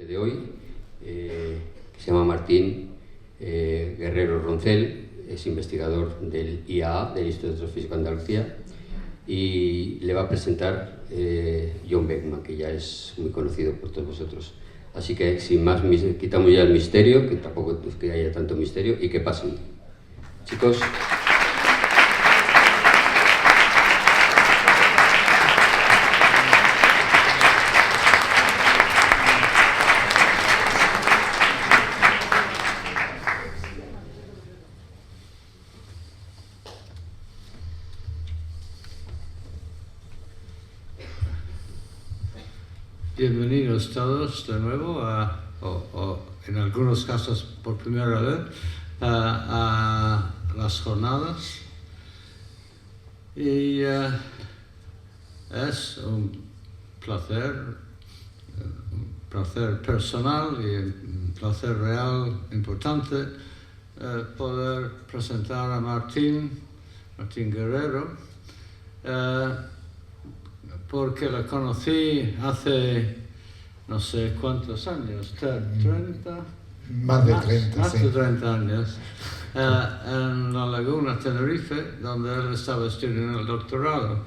De hoy, que se llama Martín Guerrero Roncel, es investigador del IAA, del Instituto de Astrofísica de Andalucía, y le va a presentar John Beckman, que ya es muy conocido por todos vosotros. Así que, sin más, quitamos ya el misterio, que tampoco es que haya tanto misterio, y que pasen. Chicos. Bienvenidos todos de nuevo, o en algunos casos por primera vez, a las jornadas. Y es un placer personal y un placer real importante poder presentar a Martín Guerrero, porque la conocí hace no sé cuántos años, 30? Más de 30, más sí. de 30 años, en la Laguna, Tenerife, donde él estaba estudiando el doctorado.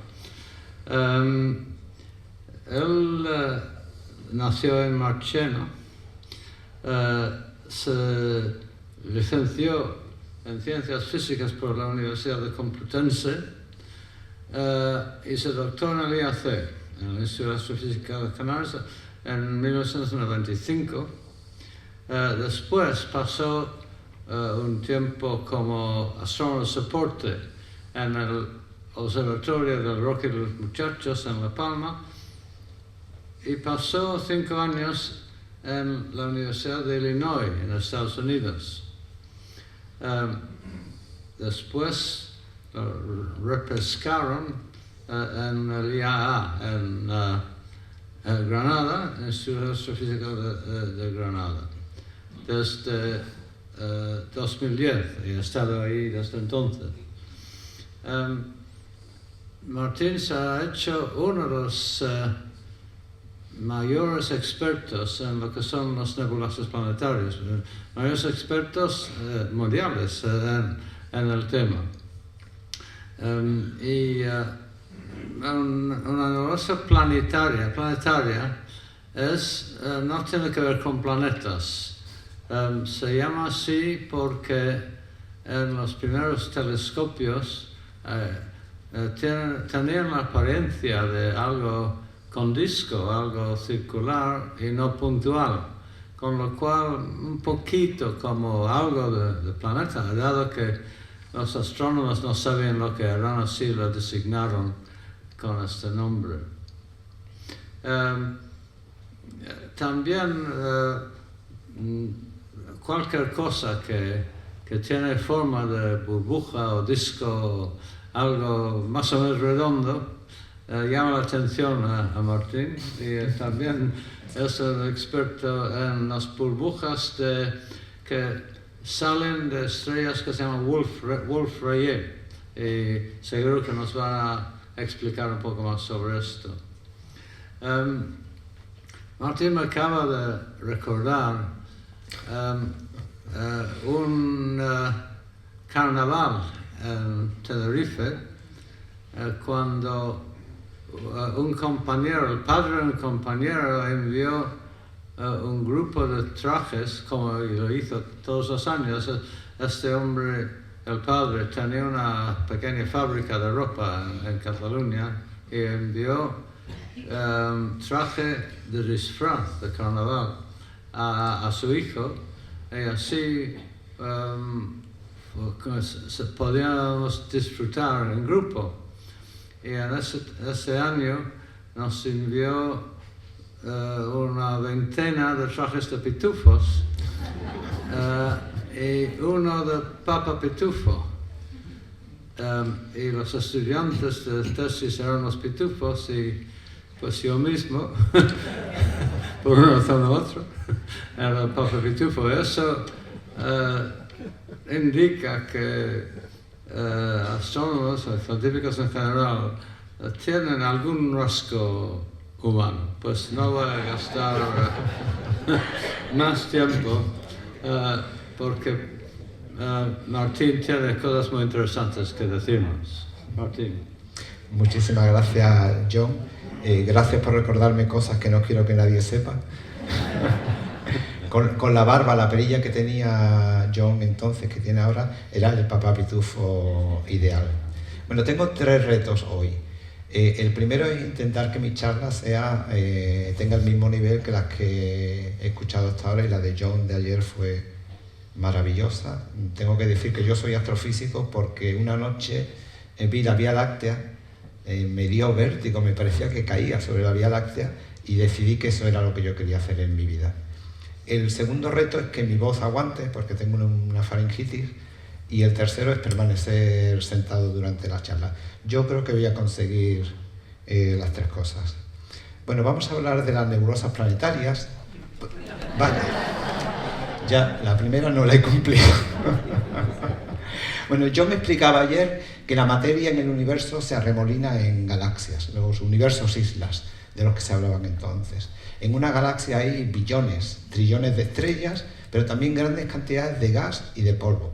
Él nació en Marchena, se licenció en Ciencias Físicas por la Universidad de Complutense, y se doctoró en el IAC, en el Instituto de Astrofísica de Canarias, en 1995. Después pasó un tiempo como astrónomo de soporte en el Observatorio del Roque de los Muchachos en La Palma, y pasó 5 años en la Universidad de Illinois, en Estados Unidos. Después repescaron en el IAA, en Granada, en el Instituto de Astrofísica de Granada, desde 2010, y he estado ahí desde entonces. Martín se ha hecho uno de los mayores expertos en lo que son los nebulosos planetarios, mayores expertos mundiales en el tema. Una nebulosa planetaria no tiene que ver con planetas. Se llama así porque en los primeros telescopios tenían la apariencia de algo con disco, algo circular y no puntual, con lo cual un poquito como algo de planeta, dado que los astrónomos no sabían lo que eran, así lo designaron con este nombre. También cualquier cosa que tiene forma de burbuja o disco, algo más o menos redondo, llama la atención a Martín, y también es un experto en las burbujas que salen de estrellas que se llaman Wolf-Rayet, y seguro que nos va a explicar un poco más sobre esto. Martín me acaba de recordar un carnaval en Tenerife, cuando el padre de un compañero envió un grupo de trajes, como lo hizo todos los años. Este hombre, el padre, tenía una pequeña fábrica de ropa en Cataluña, y envió traje de disfraz de carnaval a su hijo, y así podíamos disfrutar en grupo. Y en ese año nos envió una veintena de trajes de pitufos, y uno de Papa Pitufo. Y los estudiantes de tesis eran los pitufos, y pues yo mismo, por una razón u otra, era el Papa Pitufo. Eso indica que astrónomos, científicos en general, tienen algún rasgo humano. Pues no voy a gastar más tiempo porque Martín tiene cosas muy interesantes que decirnos. Martín. Muchísimas gracias, John. Gracias por recordarme cosas que no quiero que nadie sepa. Con la barba, la perilla que tenía John entonces, que tiene ahora, era el papá pitufo ideal. Bueno, tengo 3 retos hoy. El primero es intentar que mi charla tenga el mismo nivel que las que he escuchado hasta ahora, y la de John de ayer fue maravillosa. Tengo que decir que yo soy astrofísico porque una noche vi la Vía Láctea, me dio vértigo, me parecía que caía sobre la Vía Láctea y decidí que eso era lo que yo quería hacer en mi vida. El segundo reto es que mi voz aguante, porque tengo una faringitis, y el tercero es permanecer sentado durante la charla. Yo creo que voy a conseguir las 3 cosas. Bueno, vamos a hablar de las nebulosas planetarias. Vale, ya la primera no la he cumplido. Bueno, yo me explicaba ayer que la materia en el universo se arremolina en galaxias, los universos islas, de los que se hablaban entonces. En una galaxia hay billones, trillones de estrellas, pero también grandes cantidades de gas y de polvo.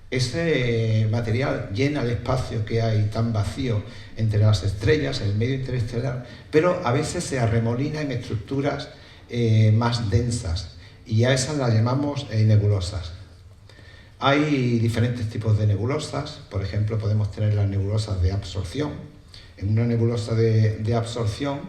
Ese material llena el espacio que hay tan vacío entre las estrellas, el medio interestelar, pero a veces se arremolina en estructuras más densas, y a esas las llamamos nebulosas. Hay diferentes tipos de nebulosas. Por ejemplo, podemos tener las nebulosas de absorción. En una nebulosa de absorción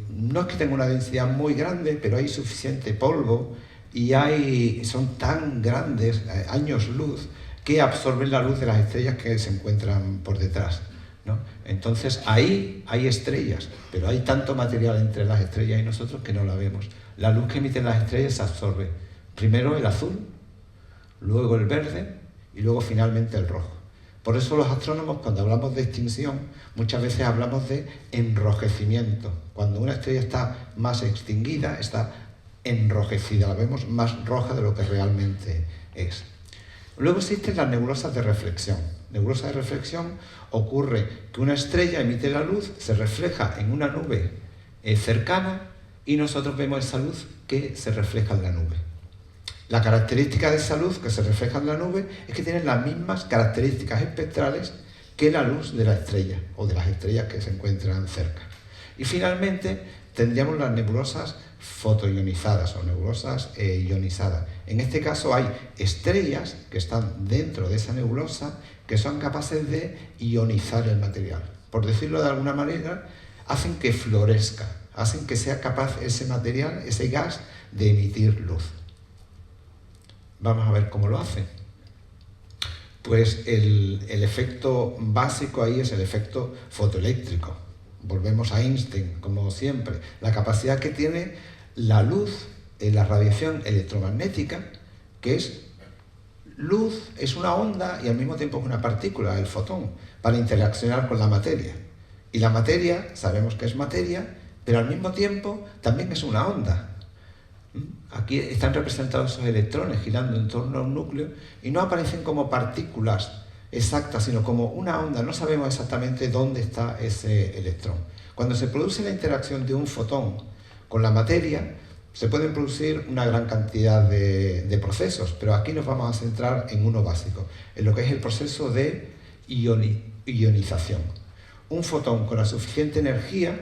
no es que tenga una densidad muy grande, pero hay suficiente polvo y son tan grandes, años luz, que absorben la luz de las estrellas que se encuentran por detrás, ¿no? Entonces ahí hay estrellas, pero hay tanto material entre las estrellas y nosotros que no la vemos. La luz que emiten las estrellas se absorbe. Primero el azul, luego el verde y luego finalmente el rojo. Por eso los astrónomos, cuando hablamos de extinción, muchas veces hablamos de enrojecimiento. Cuando una estrella está más extinguida, está enrojecida, la vemos más roja de lo que realmente es. Luego existen las nebulosas de reflexión. Nebulosa de reflexión ocurre que una estrella emite la luz, se refleja en una nube cercana y nosotros vemos esa luz que se refleja en la nube. La característica de esa luz que se refleja en la nube es que tiene las mismas características espectrales que la luz de la estrella o de las estrellas que se encuentran cerca. Y finalmente tendríamos las nebulosas fotoionizadas o nebulosas ionizadas. En este caso hay estrellas que están dentro de esa nebulosa que son capaces de ionizar el material. Por decirlo de alguna manera, hacen que florezca, hacen que sea capaz ese material, ese gas, de emitir luz. Vamos a ver cómo lo hacen. Pues el efecto básico ahí es el efecto fotoeléctrico. Volvemos a Einstein, como siempre. La capacidad que tiene la luz, la radiación electromagnética, que es luz, es una onda y al mismo tiempo es una partícula, el fotón, para interaccionar con la materia. Y la materia, sabemos que es materia, pero al mismo tiempo también es una onda. Aquí están representados esos electrones girando en torno a un núcleo y no aparecen como partículas exactas, sino como una onda. No sabemos exactamente dónde está ese electrón. Cuando se produce la interacción de un fotón con la materia, se pueden producir una gran cantidad de procesos, pero aquí nos vamos a centrar en uno básico, en lo que es el proceso de ionización. Un fotón con la suficiente energía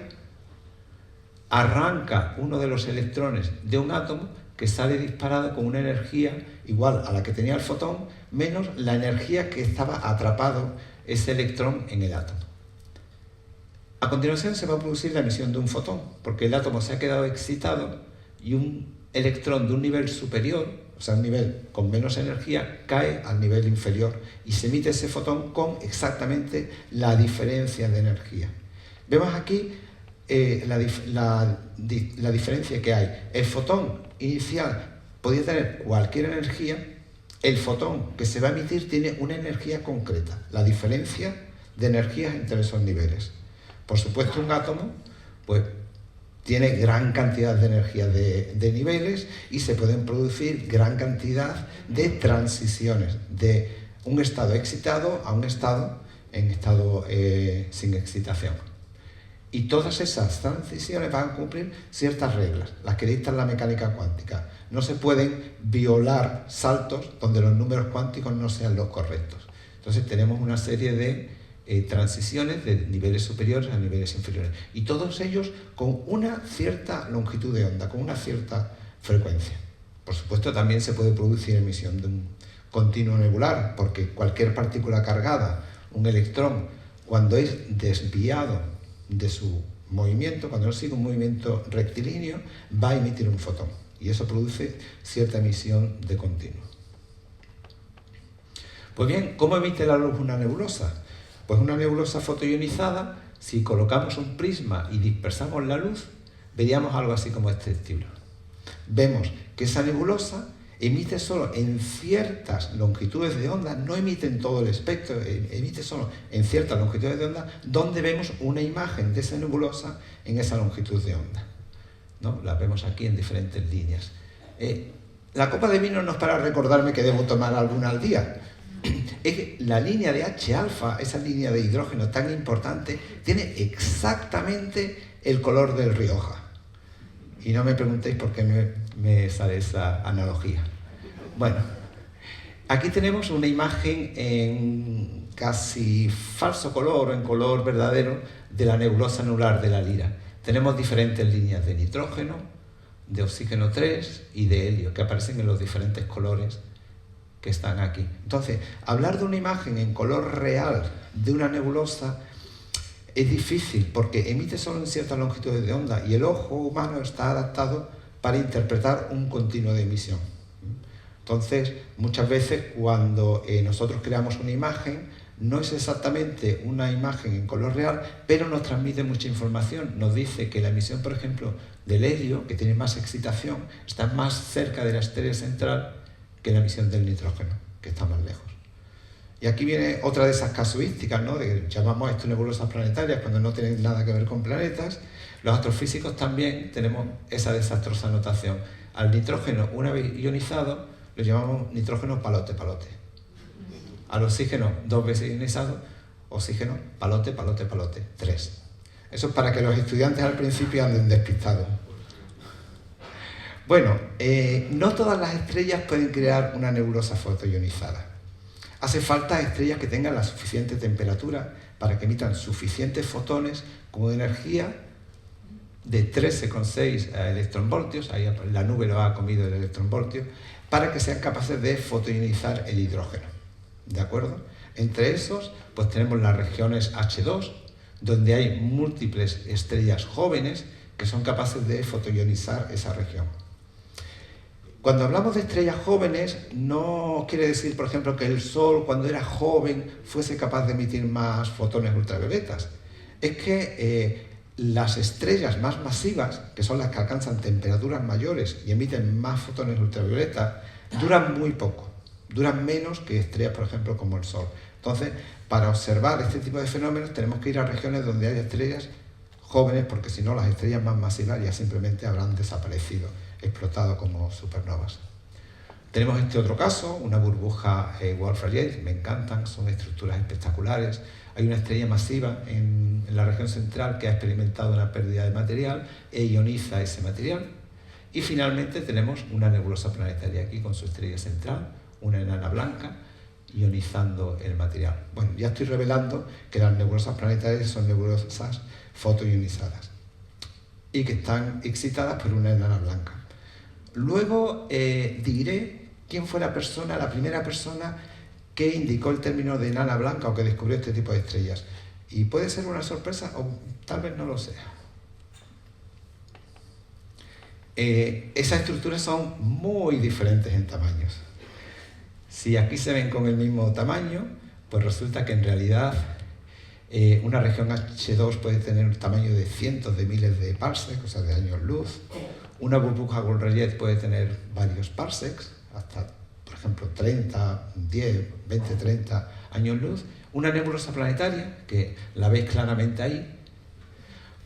arranca uno de los electrones de un átomo que sale disparado con una energía igual a la que tenía el fotón, menos la energía que estaba atrapado ese electrón en el átomo. A continuación se va a producir la emisión de un fotón, porque el átomo se ha quedado excitado y un electrón de un nivel superior, o sea, un nivel con menos energía, cae al nivel inferior y se emite ese fotón con exactamente la diferencia de energía. Vemos aquí la diferencia que hay. El fotón inicial podía tener cualquier energía, el fotón que se va a emitir tiene una energía concreta, la diferencia de energías entre esos niveles. Por supuesto, un átomo pues, tiene gran cantidad de energía de niveles y se pueden producir gran cantidad de transiciones de un estado excitado a un estado sin excitación. Y todas esas transiciones van a cumplir ciertas reglas, las que dicta la mecánica cuántica. No se pueden violar saltos donde los números cuánticos no sean los correctos. Entonces tenemos una serie de transiciones de niveles superiores a niveles inferiores. Y todos ellos con una cierta longitud de onda, con una cierta frecuencia. Por supuesto, también se puede producir emisión de un continuo nebular, porque cualquier partícula cargada, un electrón, cuando es desviado de su movimiento, cuando no sigue un movimiento rectilíneo, va a emitir un fotón. Y eso produce cierta emisión de continuo. Pues bien, ¿cómo emite la luz una nebulosa? Pues una nebulosa fotoionizada, si colocamos un prisma y dispersamos la luz, veríamos algo así como este estilo. Vemos que esa nebulosa emite solo en ciertas longitudes de onda, no emite en todo el espectro, emite solo en ciertas longitudes de onda, donde vemos una imagen de esa nebulosa en esa longitud de onda, ¿no? La vemos aquí en diferentes líneas. La copa de vino no es para recordarme que debo tomar alguna al día. Es que la línea de H-alfa, esa línea de hidrógeno tan importante, tiene exactamente el color del Rioja. Y no me preguntéis por qué me sale esa analogía. Bueno, aquí tenemos una imagen en casi falso color o en color verdadero de la nebulosa anular de la Lira. Tenemos diferentes líneas de nitrógeno, de oxígeno 3 y de helio, que aparecen en los diferentes colores que están aquí. Entonces, hablar de una imagen en color real de una nebulosa es difícil porque emite solo en ciertas longitudes de onda y el ojo humano está adaptado para interpretar un continuo de emisión. Entonces, muchas veces cuando nosotros creamos una imagen, no es exactamente una imagen en color real, pero nos transmite mucha información. Nos dice que la emisión, por ejemplo, del helio, que tiene más excitación, está más cerca de la estrella central que la emisión del nitrógeno, que está más lejos. Y aquí viene otra de esas casuísticas, ¿no? Llamamos a esto nebulosas planetarias cuando no tienen nada que ver con planetas. Los astrofísicos también tenemos esa desastrosa notación. Al nitrógeno, una vez ionizado, lo llamamos nitrógeno palote. Al oxígeno, 2 veces ionizado, oxígeno palote, 3. Eso es para que los estudiantes al principio anden despistados. Bueno, no todas las estrellas pueden crear una nebulosa fotoionizada. Hace falta estrellas que tengan la suficiente temperatura para que emitan suficientes fotones con energía de 13,6 electronvoltios, ahí la nube lo ha comido el electronvoltio, para que sean capaces de fotoionizar el hidrógeno. ¿De acuerdo? Entre esos, pues tenemos las regiones H2, donde hay múltiples estrellas jóvenes que son capaces de fotoionizar esa región. Cuando hablamos de estrellas jóvenes, no quiere decir, por ejemplo, que el Sol, cuando era joven, fuese capaz de emitir más fotones ultravioletas. Es que las estrellas más masivas, que son las que alcanzan temperaturas mayores y emiten más fotones ultravioletas, duran muy poco. Duran menos que estrellas, por ejemplo, como el Sol. Entonces, para observar este tipo de fenómenos, tenemos que ir a regiones donde haya estrellas jóvenes, porque si no, las estrellas más masivas ya simplemente habrán desaparecido, explotado como supernovas. Tenemos este otro caso, una burbuja Wolf-Rayet, me encantan, son estructuras espectaculares. Hay una estrella masiva en la región central que ha experimentado una pérdida de material e ioniza ese material. Y finalmente tenemos una nebulosa planetaria aquí con su estrella central, una enana blanca, ionizando el material. Bueno, ya estoy revelando que las nebulosas planetarias son nebulosas fotoionizadas y que están excitadas por una enana blanca. Luego diré quién fue la primera persona que indicó el término de enana blanca o que descubrió este tipo de estrellas. Y puede ser una sorpresa o tal vez no lo sea. Esas estructuras son muy diferentes en tamaños. Si aquí se ven con el mismo tamaño, pues resulta que en realidad una región H2 puede tener un tamaño de cientos de miles de parsecs, o sea, de años luz. Una burbuja Wolf-Rayet puede tener varios parsecs, hasta, por ejemplo, 30, 10, 20, 30 años luz. Una nebulosa planetaria, que la veis claramente ahí,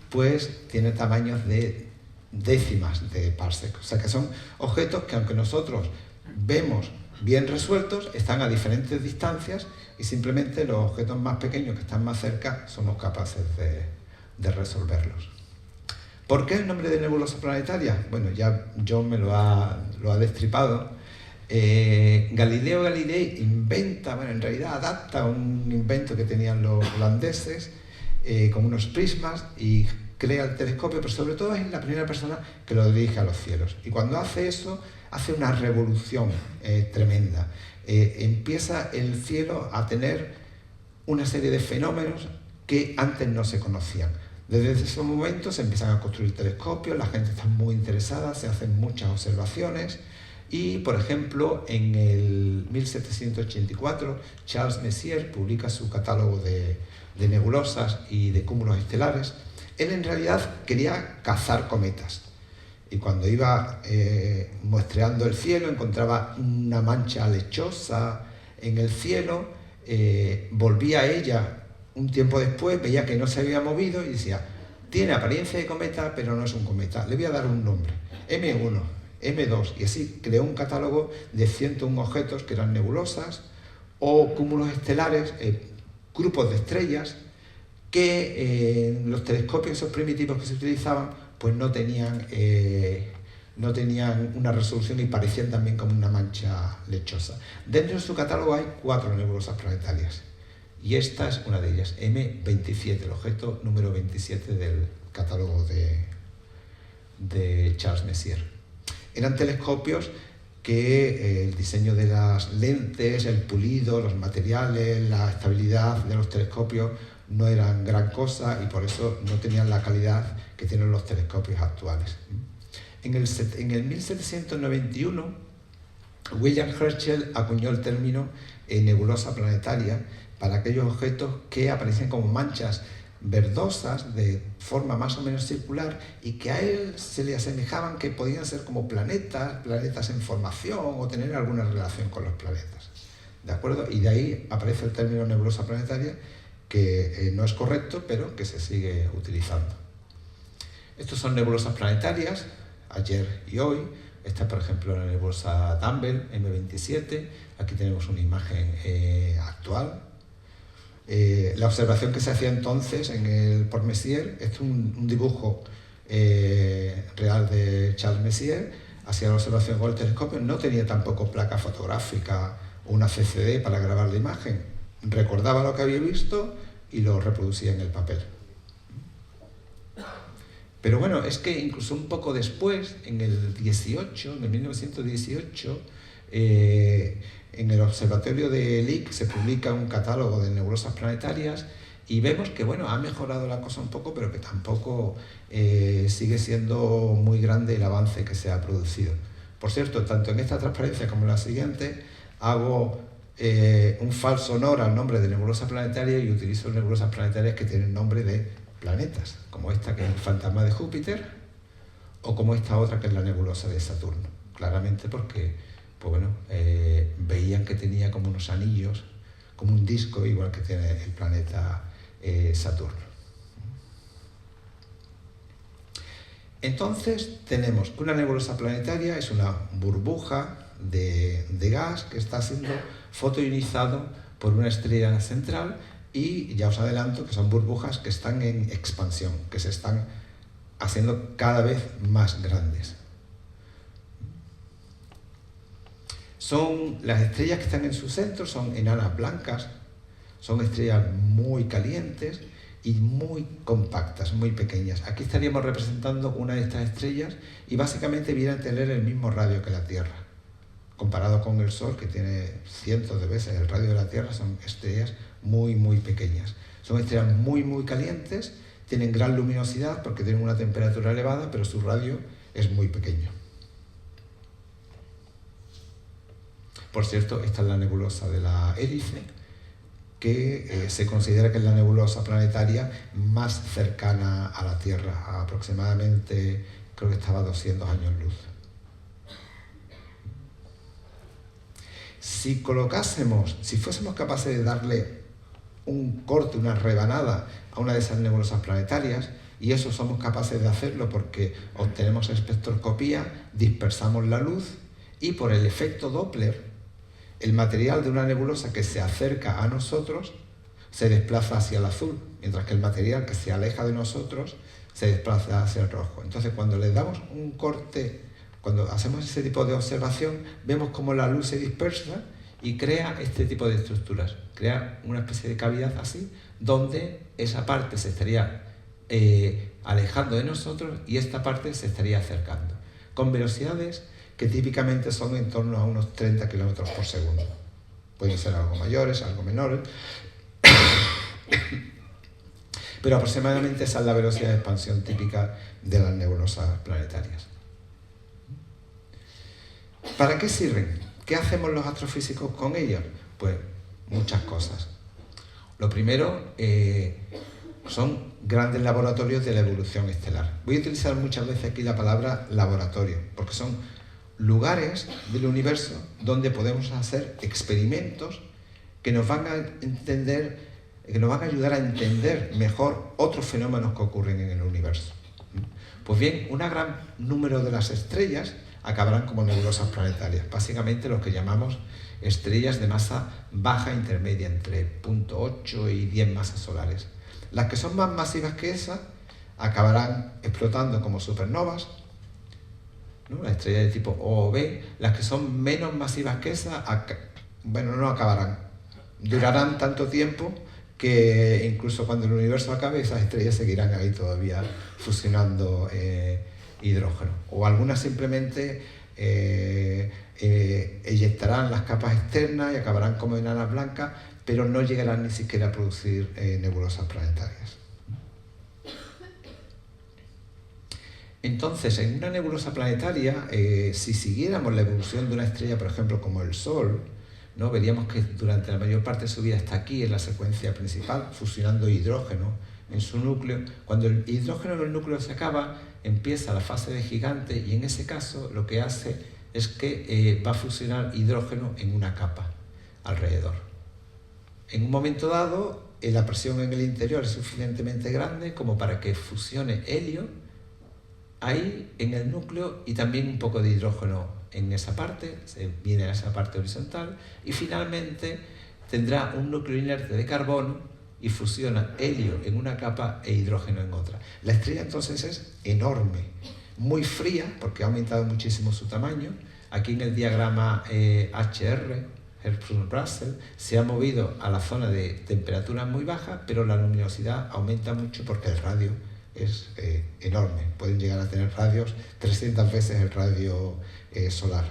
pues tiene tamaños de décimas de parsec. O sea, que son objetos que, aunque nosotros vemos bien resueltos, están a diferentes distancias y simplemente los objetos más pequeños que están más cerca somos capaces de resolverlos. ¿Por qué el nombre de nebulosa planetaria? Bueno, ya John me lo ha destripado. Galileo Galilei inventa, bueno, en realidad adapta un invento que tenían los holandeses con unos prismas y crea el telescopio, pero sobre todo es la primera persona que lo dirige a los cielos. Y cuando hace eso, hace una revolución tremenda. Empieza el cielo a tener una serie de fenómenos que antes no se conocían. Desde ese momento se empiezan a construir telescopios, la gente está muy interesada, se hacen muchas observaciones y, por ejemplo, en el 1784 Charles Messier publica su catálogo de nebulosas y de cúmulos estelares. Él en realidad quería cazar cometas y cuando iba muestreando el cielo encontraba una mancha lechosa en el cielo, volvía a ella un tiempo después, veía que no se había movido y decía, tiene apariencia de cometa, pero no es un cometa, le voy a dar un nombre, M1, M2, y así creó un catálogo de 101 objetos que eran nebulosas o cúmulos estelares, grupos de estrellas que los telescopios esos primitivos que se utilizaban pues no tenían una resolución y parecían también como una mancha lechosa. Dentro de su catálogo hay 4 nebulosas planetarias y esta es una de ellas, M27, el objeto número 27 del catálogo de Charles Messier. Eran telescopios que el diseño de las lentes, el pulido, los materiales, la estabilidad de los telescopios no eran gran cosa y por eso no tenían la calidad que tienen los telescopios actuales. En el 1791, William Herschel acuñó el término nebulosa planetaria para aquellos objetos que aparecen como manchas verdosas de forma más o menos circular y que a él se le asemejaban que podían ser como planetas en formación o tener alguna relación con los planetas. ¿De acuerdo? Y de ahí aparece el término nebulosa planetaria, que no es correcto, pero que se sigue utilizando. Estos son nebulosas planetarias, ayer y hoy. Esta, por ejemplo, la nebulosa Dumbbell, M27. Aquí tenemos una imagen actual. La observación que se hacía entonces por Messier, esto es un dibujo real de Charles Messier, hacía la observación con el telescopio, no tenía tampoco placa fotográfica o una CCD para grabar la imagen, recordaba lo que había visto y lo reproducía en el papel. Pero bueno, es que incluso un poco después, en el 1918, en el observatorio de Lick se publica un catálogo de nebulosas planetarias y vemos que bueno, ha mejorado la cosa un poco, pero que tampoco sigue siendo muy grande el avance que se ha producido. Por cierto, tanto en esta transparencia como en la siguiente, hago un falso honor al nombre de nebulosa planetaria y utilizo nebulosas planetarias que tienen nombre de planetas, como esta que es el fantasma de Júpiter o como esta otra que es la nebulosa de Saturno, claramente porque pues bueno, veían que tenía como unos anillos, como un disco, igual que tiene el planeta Saturno. Entonces tenemos que una nebulosa planetaria es una burbuja de gas que está siendo fotoionizado por una estrella central y ya os adelanto que son burbujas que están en expansión, que se están haciendo cada vez más grandes. Las estrellas que están en su centro son enanas blancas, son estrellas muy calientes y muy compactas, muy pequeñas. Aquí estaríamos representando una de estas estrellas y básicamente viene a tener el mismo radio que la Tierra. Comparado con el Sol, que tiene cientos de veces el radio de la Tierra, son estrellas muy, muy pequeñas. Son estrellas muy, muy calientes, tienen gran luminosidad porque tienen una temperatura elevada, pero su radio es muy pequeño. Por cierto, esta es la nebulosa de la Hélice, que se considera que es la nebulosa planetaria más cercana a la Tierra, aproximadamente, creo que estaba a 200 años luz. Si fuésemos capaces de darle un corte, una rebanada a una de esas nebulosas planetarias, y eso somos capaces de hacerlo porque obtenemos espectroscopía, dispersamos la luz y por el efecto Doppler, el material de una nebulosa que se acerca a nosotros se desplaza hacia el azul, mientras que el material que se aleja de nosotros se desplaza hacia el rojo. Entonces, cuando les damos un corte, cuando hacemos ese tipo de observación, vemos cómo la luz se dispersa y crea este tipo de estructuras. Crea una especie de cavidad así, donde esa parte se estaría alejando de nosotros y esta parte se estaría acercando, con velocidades que típicamente son en torno a unos 30 kilómetros por segundo. Pueden ser algo mayores, algo menores, pero aproximadamente esa es la velocidad de expansión típica de las nebulosas planetarias. ¿Para qué sirven? ¿Qué hacemos los astrofísicos con ellas? Pues muchas cosas. Lo primero, son grandes laboratorios de la evolución estelar. Voy a utilizar muchas veces aquí la palabra laboratorio, porque son lugares del universo donde podemos hacer experimentos que nos van a ayudar a entender mejor otros fenómenos que ocurren en el universo. Pues bien, un gran número de las estrellas acabarán como nebulosas planetarias, básicamente lo que llamamos estrellas de masa baja intermedia, entre 0.8 y 10 masas solares. Las que son más masivas que esas acabarán explotando como supernovas, ¿no? Las estrellas de tipo O o B. Las que son menos masivas que esas, no acabarán. Durarán tanto tiempo que incluso cuando el universo acabe, esas estrellas seguirán ahí todavía fusionando hidrógeno. O algunas simplemente eyectarán las capas externas y acabarán como enanas blancas, pero no llegarán ni siquiera a producir nebulosas planetarias. Entonces, en una nebulosa planetaria, si siguiéramos la evolución de una estrella, por ejemplo, como el Sol, ¿no? Veríamos que durante la mayor parte de su vida está aquí en la secuencia principal, fusionando hidrógeno en su núcleo. Cuando el hidrógeno en el núcleo se acaba, empieza la fase de gigante y en ese caso lo que hace es que va a fusionar hidrógeno en una capa alrededor. En un momento dado, la presión en el interior es suficientemente grande como para que fusione helio ahí en el núcleo y también un poco de hidrógeno en esa parte, se viene a esa parte horizontal y finalmente tendrá un núcleo inerte de carbono y fusiona helio en una capa e hidrógeno en otra. La estrella entonces es enorme, muy fría porque ha aumentado muchísimo su tamaño. Aquí en el diagrama HR, Hertzsprung-Russell, se ha movido a la zona de temperaturas muy bajas, pero la luminosidad aumenta mucho porque el radio es enorme. Pueden llegar a tener radios 300 veces el radio solar.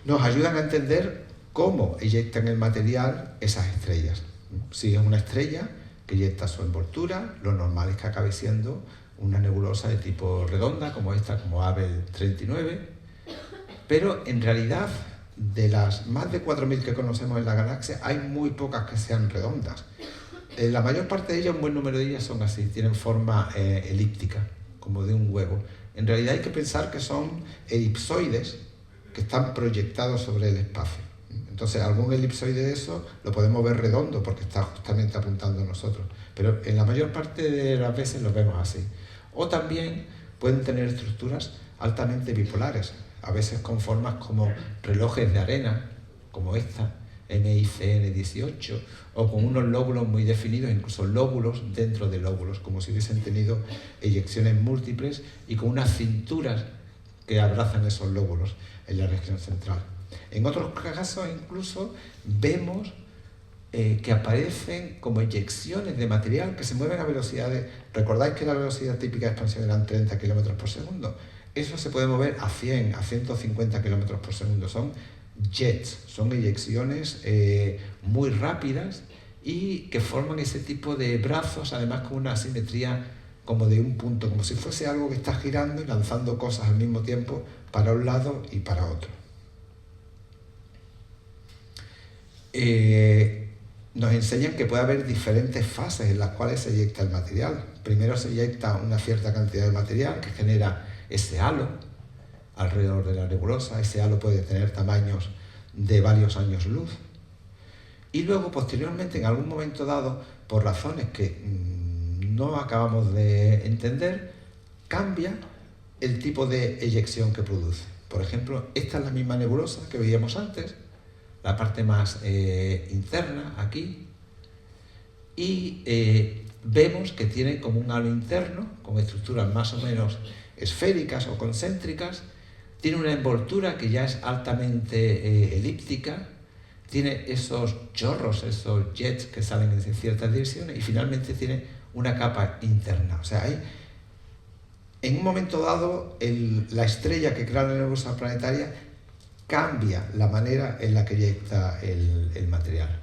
Nos ayudan a entender cómo eyectan el material esas estrellas. Si es una estrella que eyecta su envoltura, lo normal es que acabe siendo una nebulosa de tipo redonda, como esta, como Abell 39, pero en realidad de las más de 4.000 que conocemos en la galaxia, hay muy pocas que sean redondas. La mayor parte de ellas, un buen número de ellas son así, tienen forma elíptica, como de un huevo. En realidad hay que pensar que son elipsoides que están proyectados sobre el espacio. Entonces, algún elipsoide de eso lo podemos ver redondo porque está justamente apuntando a nosotros. Pero en la mayor parte de las veces lo vemos así. O también pueden tener estructuras altamente bipolares, a veces con formas como relojes de arena, como esta, MICN 18, o con unos lóbulos muy definidos, incluso lóbulos dentro de lóbulos, como si hubiesen tenido eyecciones múltiples y con unas cinturas que abrazan esos lóbulos en la región central. En otros casos incluso vemos que aparecen como eyecciones de material que se mueven a velocidades. ¿Recordáis que la velocidad típica de expansión eran 30 km por segundo? Eso se puede mover a 100, a 150 km por segundo. Son jets, son eyecciones muy rápidas y que forman ese tipo de brazos, además con una asimetría como de un punto, como si fuese algo que está girando y lanzando cosas al mismo tiempo para un lado y para otro. Nos enseñan que puede haber diferentes fases en las cuales se eyecta el material. Primero se eyecta una cierta cantidad de material que genera ese halo alrededor de la nebulosa. Ese halo puede tener tamaños de varios años luz. Y luego, posteriormente, en algún momento dado, por razones que no acabamos de entender, cambia el tipo de eyección que produce. Por ejemplo, esta es la misma nebulosa que veíamos antes, la parte más interna, aquí, y vemos que tiene como un halo interno, con estructuras más o menos esféricas o concéntricas, tiene una envoltura que ya es altamente elíptica, tiene esos chorros, esos jets que salen en ciertas direcciones, y finalmente tiene una capa interna. O sea, en un momento dado, la estrella que crea la nebulosa planetaria cambia la manera en la que eyecta el material.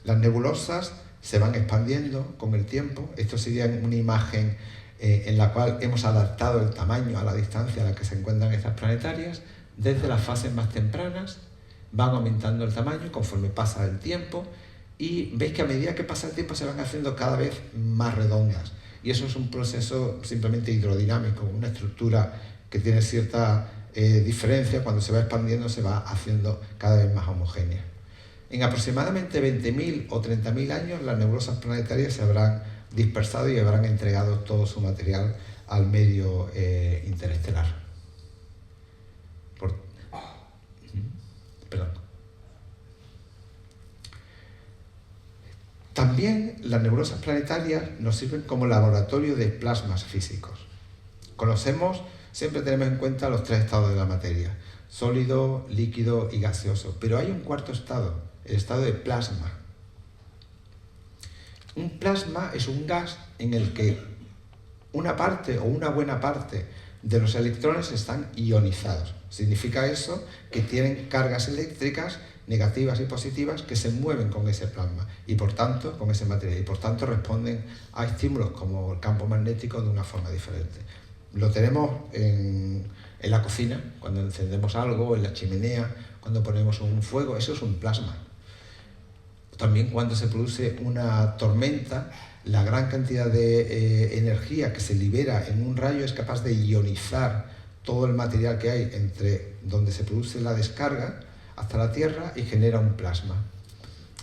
Las nebulosas se van expandiendo con el tiempo. Esto sería una imagen en la cual hemos adaptado el tamaño a la distancia a la que se encuentran estas planetarias. Desde las fases más tempranas van aumentando el tamaño conforme pasa el tiempo, y veis que a medida que pasa el tiempo se van haciendo cada vez más redondas. Y eso es un proceso simplemente hidrodinámico, una estructura que tiene cierta diferencia. Cuando se va expandiendo se va haciendo cada vez más homogénea. En aproximadamente 20.000 o 30.000 años las nebulosas planetarias se habrán dispersado y habrán entregado todo su material al medio interestelar. Perdón. También las nebulosas planetarias nos sirven como laboratorio de plasmas físicos. Siempre tenemos en cuenta los tres estados de la materia: sólido, líquido y gaseoso. Pero hay un cuarto estado, el estado de plasma. Un plasma es un gas en el que una parte o una buena parte de los electrones están ionizados. Significa eso que tienen cargas eléctricas negativas y positivas que se mueven con ese plasma y por tanto con ese material, y por tanto responden a estímulos como el campo magnético de una forma diferente. Lo tenemos en la cocina, cuando encendemos algo, en la chimenea, cuando ponemos un fuego. Eso es un plasma. También cuando se produce una tormenta, la gran cantidad de energía que se libera en un rayo es capaz de ionizar todo el material que hay entre donde se produce la descarga hasta la Tierra y genera un plasma.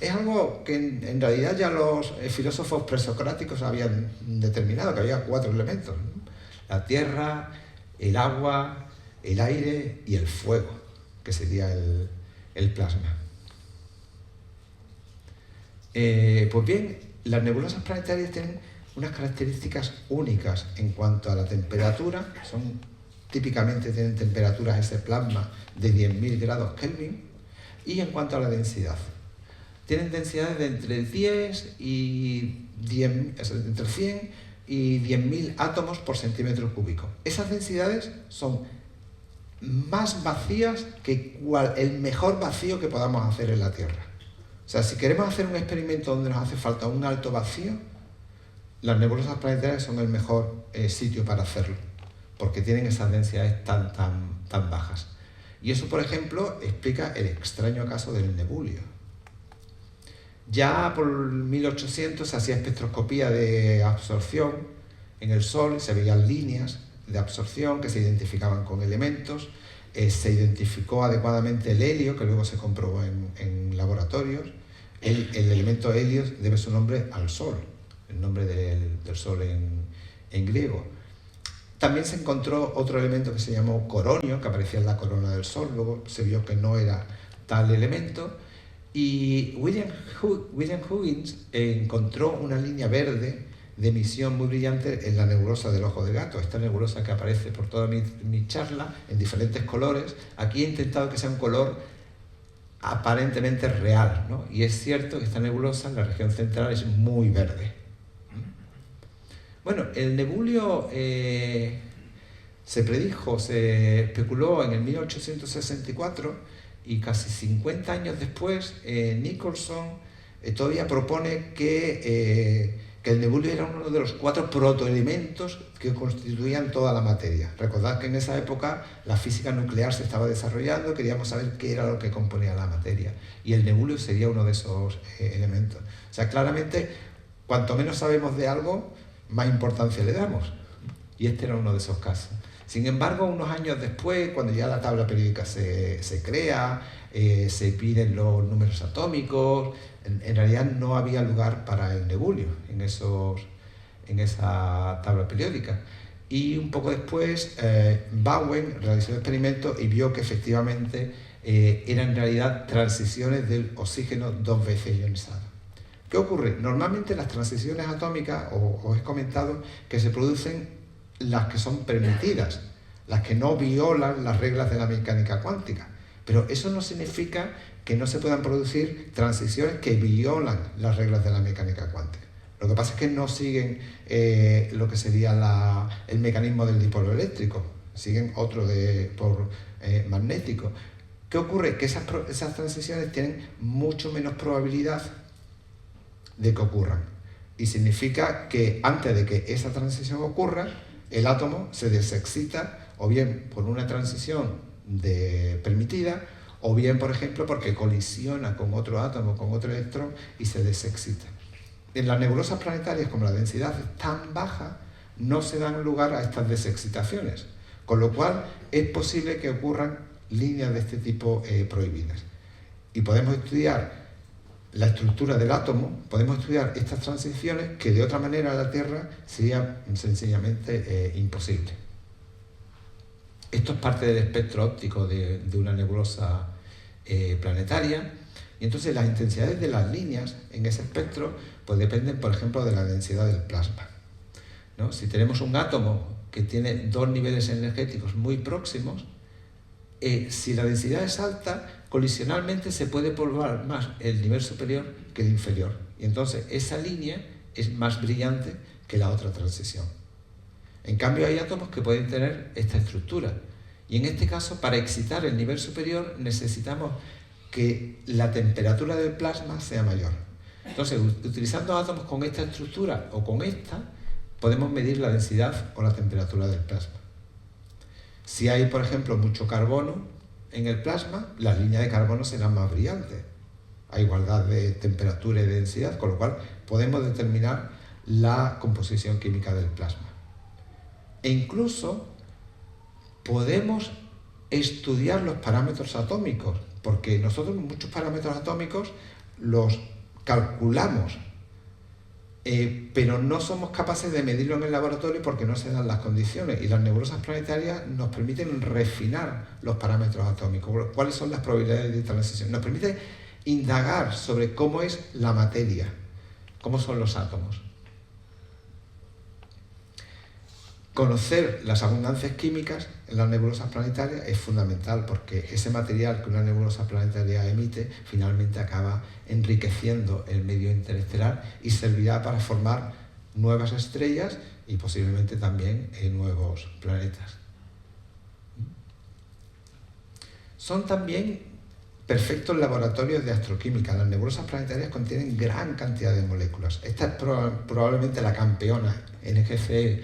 Es algo que en realidad ya los filósofos presocráticos habían determinado, que había 4 elementos, ¿no? La tierra, el agua, el aire y el fuego, que sería el plasma. Pues bien, las nebulosas planetarias tienen unas características únicas en cuanto a la temperatura. Típicamente tienen temperaturas, ese plasma, de 10.000 grados Kelvin. Y en cuanto a la densidad, tienen densidades de entre 10 y 10, entre 100 y 10.000 átomos por centímetro cúbico. Esas densidades son más vacías que el mejor vacío que podamos hacer en la Tierra. O sea, si queremos hacer un experimento donde nos hace falta un alto vacío, las nebulosas planetarias son el mejor sitio para hacerlo, porque tienen esas densidades tan bajas. Y eso, por ejemplo, explica el extraño caso del nebulio. Ya por 1800 se hacía espectroscopía de absorción en el Sol, se veían líneas de absorción que se identificaban con elementos, se identificó adecuadamente el helio, que luego se comprobó en laboratorios. El elemento helio debe su nombre al Sol, el nombre del Sol en griego. También se encontró otro elemento que se llamó coronio, que aparecía en la corona del Sol, luego se vio que no era tal elemento, y William Huggins encontró una línea verde de emisión muy brillante en la nebulosa del Ojo de Gato, esta nebulosa que aparece por toda mi charla en diferentes colores. Aquí he intentado que sea un color aparentemente real, ¿no? Y es cierto que esta nebulosa en la región central es muy verde. Bueno, el nebulio se predijo, se especuló en el 1864, y casi 50 años después Nicholson todavía propone que el nebulio era uno de los 4 protoelementos que constituían toda la materia. Recordad que en esa época la física nuclear se estaba desarrollando, queríamos saber qué era lo que componía la materia, y el nebulio sería uno de esos elementos. O sea, claramente, cuanto menos sabemos de algo, más importancia le damos, y este era uno de esos casos. Sin embargo, unos años después, cuando ya la tabla periódica se crea, se piden los números atómicos, en realidad no había lugar para el nebulio en esa tabla periódica. Y un poco después, Bowen realizó el experimento y vio que efectivamente eran en realidad transiciones del oxígeno 2 veces ionizado. ¿Qué ocurre? Normalmente las transiciones atómicas, os he comentado, que se producen las que son permitidas, las que no violan las reglas de la mecánica cuántica. Pero eso no significa que no se puedan producir transiciones que violan las reglas de la mecánica cuántica. Lo que pasa es que no siguen lo que sería el mecanismo del dipolo eléctrico, siguen otro magnético. ¿Qué ocurre? Que esas transiciones tienen mucho menos probabilidad de que ocurran. Y significa que antes de que esa transición ocurra, el átomo se desexcita, o bien por una transición permitida, o bien, por ejemplo, porque colisiona con otro átomo, con otro electrón, y se desexcita. En las nebulosas planetarias, como la densidad es tan baja, no se dan lugar a estas desexcitaciones, con lo cual es posible que ocurran líneas de este tipo prohibidas. Y podemos estudiar la estructura del átomo, podemos estudiar estas transiciones que de otra manera en la Tierra sería sencillamente imposible. Esto es parte del espectro óptico de una nebulosa planetaria, y entonces las intensidades de las líneas en ese espectro pues dependen, por ejemplo, de la densidad del plasma, ¿no? Si tenemos un átomo que tiene dos niveles energéticos muy próximos, si la densidad es alta, colisionalmente se puede poblar más el nivel superior que el inferior, y entonces esa línea es más brillante que la otra transición. En cambio, hay átomos que pueden tener esta estructura, y en este caso, para excitar el nivel superior, necesitamos que la temperatura del plasma sea mayor. Entonces, utilizando átomos con esta estructura o con esta, podemos medir la densidad o la temperatura del plasma. Si hay, por ejemplo, mucho carbono en el plasma, las líneas de carbono serán más brillantes, a igualdad de temperatura y de densidad, con lo cual podemos determinar la composición química del plasma. E incluso podemos estudiar los parámetros atómicos, porque nosotros muchos parámetros atómicos los calculamos, pero no somos capaces de medirlo en el laboratorio porque no se dan las condiciones, y las nebulosas planetarias nos permiten refinar los parámetros atómicos, cuáles son las probabilidades de transición, nos permite indagar sobre cómo es la materia, cómo son los átomos. Conocer las abundancias químicas en las nebulosas planetarias es fundamental, porque ese material que una nebulosa planetaria emite finalmente acaba enriqueciendo el medio interestelar y servirá para formar nuevas estrellas y posiblemente también nuevos planetas. Son también perfectos laboratorios de astroquímica. Las nebulosas planetarias contienen gran cantidad de moléculas. Esta es probablemente la campeona, NGC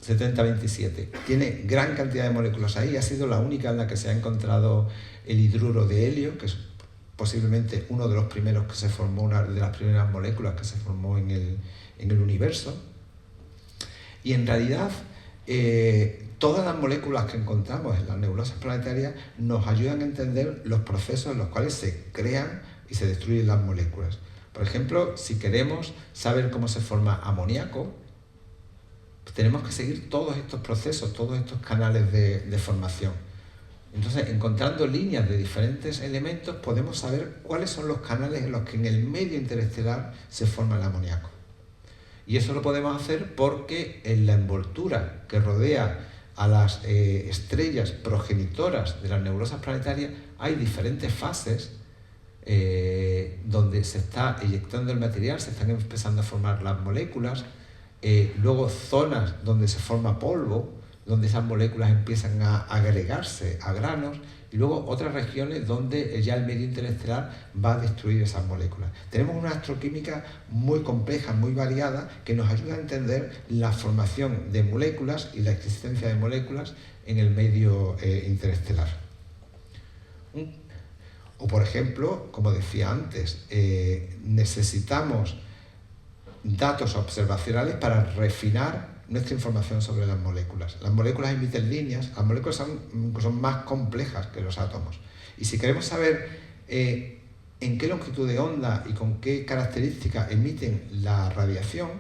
7027. Tiene gran cantidad de moléculas ahí. Ha sido la única en la que se ha encontrado el hidruro de helio, que es posiblemente uno de los primeros que se formó, una de las primeras moléculas que se formó en el universo. Y en realidad todas las moléculas que encontramos en las nebulosas planetarias nos ayudan a entender los procesos en los cuales se crean y se destruyen las moléculas. Por ejemplo, si queremos saber cómo se forma amoníaco, pues tenemos que seguir todos estos procesos, todos estos canales de formación. Entonces, encontrando líneas de diferentes elementos, podemos saber cuáles son los canales en los que en el medio interestelar se forma el amoníaco. Y eso lo podemos hacer porque en la envoltura que rodea a las estrellas progenitoras de las nebulosas planetarias hay diferentes fases donde se está eyectando el material, se están empezando a formar las moléculas, luego zonas donde se forma polvo, donde esas moléculas empiezan a agregarse a granos, y luego otras regiones donde ya el medio interestelar va a destruir esas moléculas. Tenemos una astroquímica muy compleja, muy variada, que nos ayuda a entender la formación de moléculas y la existencia de moléculas en el medio interestelar. O, por ejemplo, como decía antes, necesitamos datos observacionales para refinar nuestra información sobre las moléculas. Las moléculas emiten líneas, las moléculas son más complejas que los átomos. Y si queremos saber en qué longitud de onda y con qué características emiten la radiación,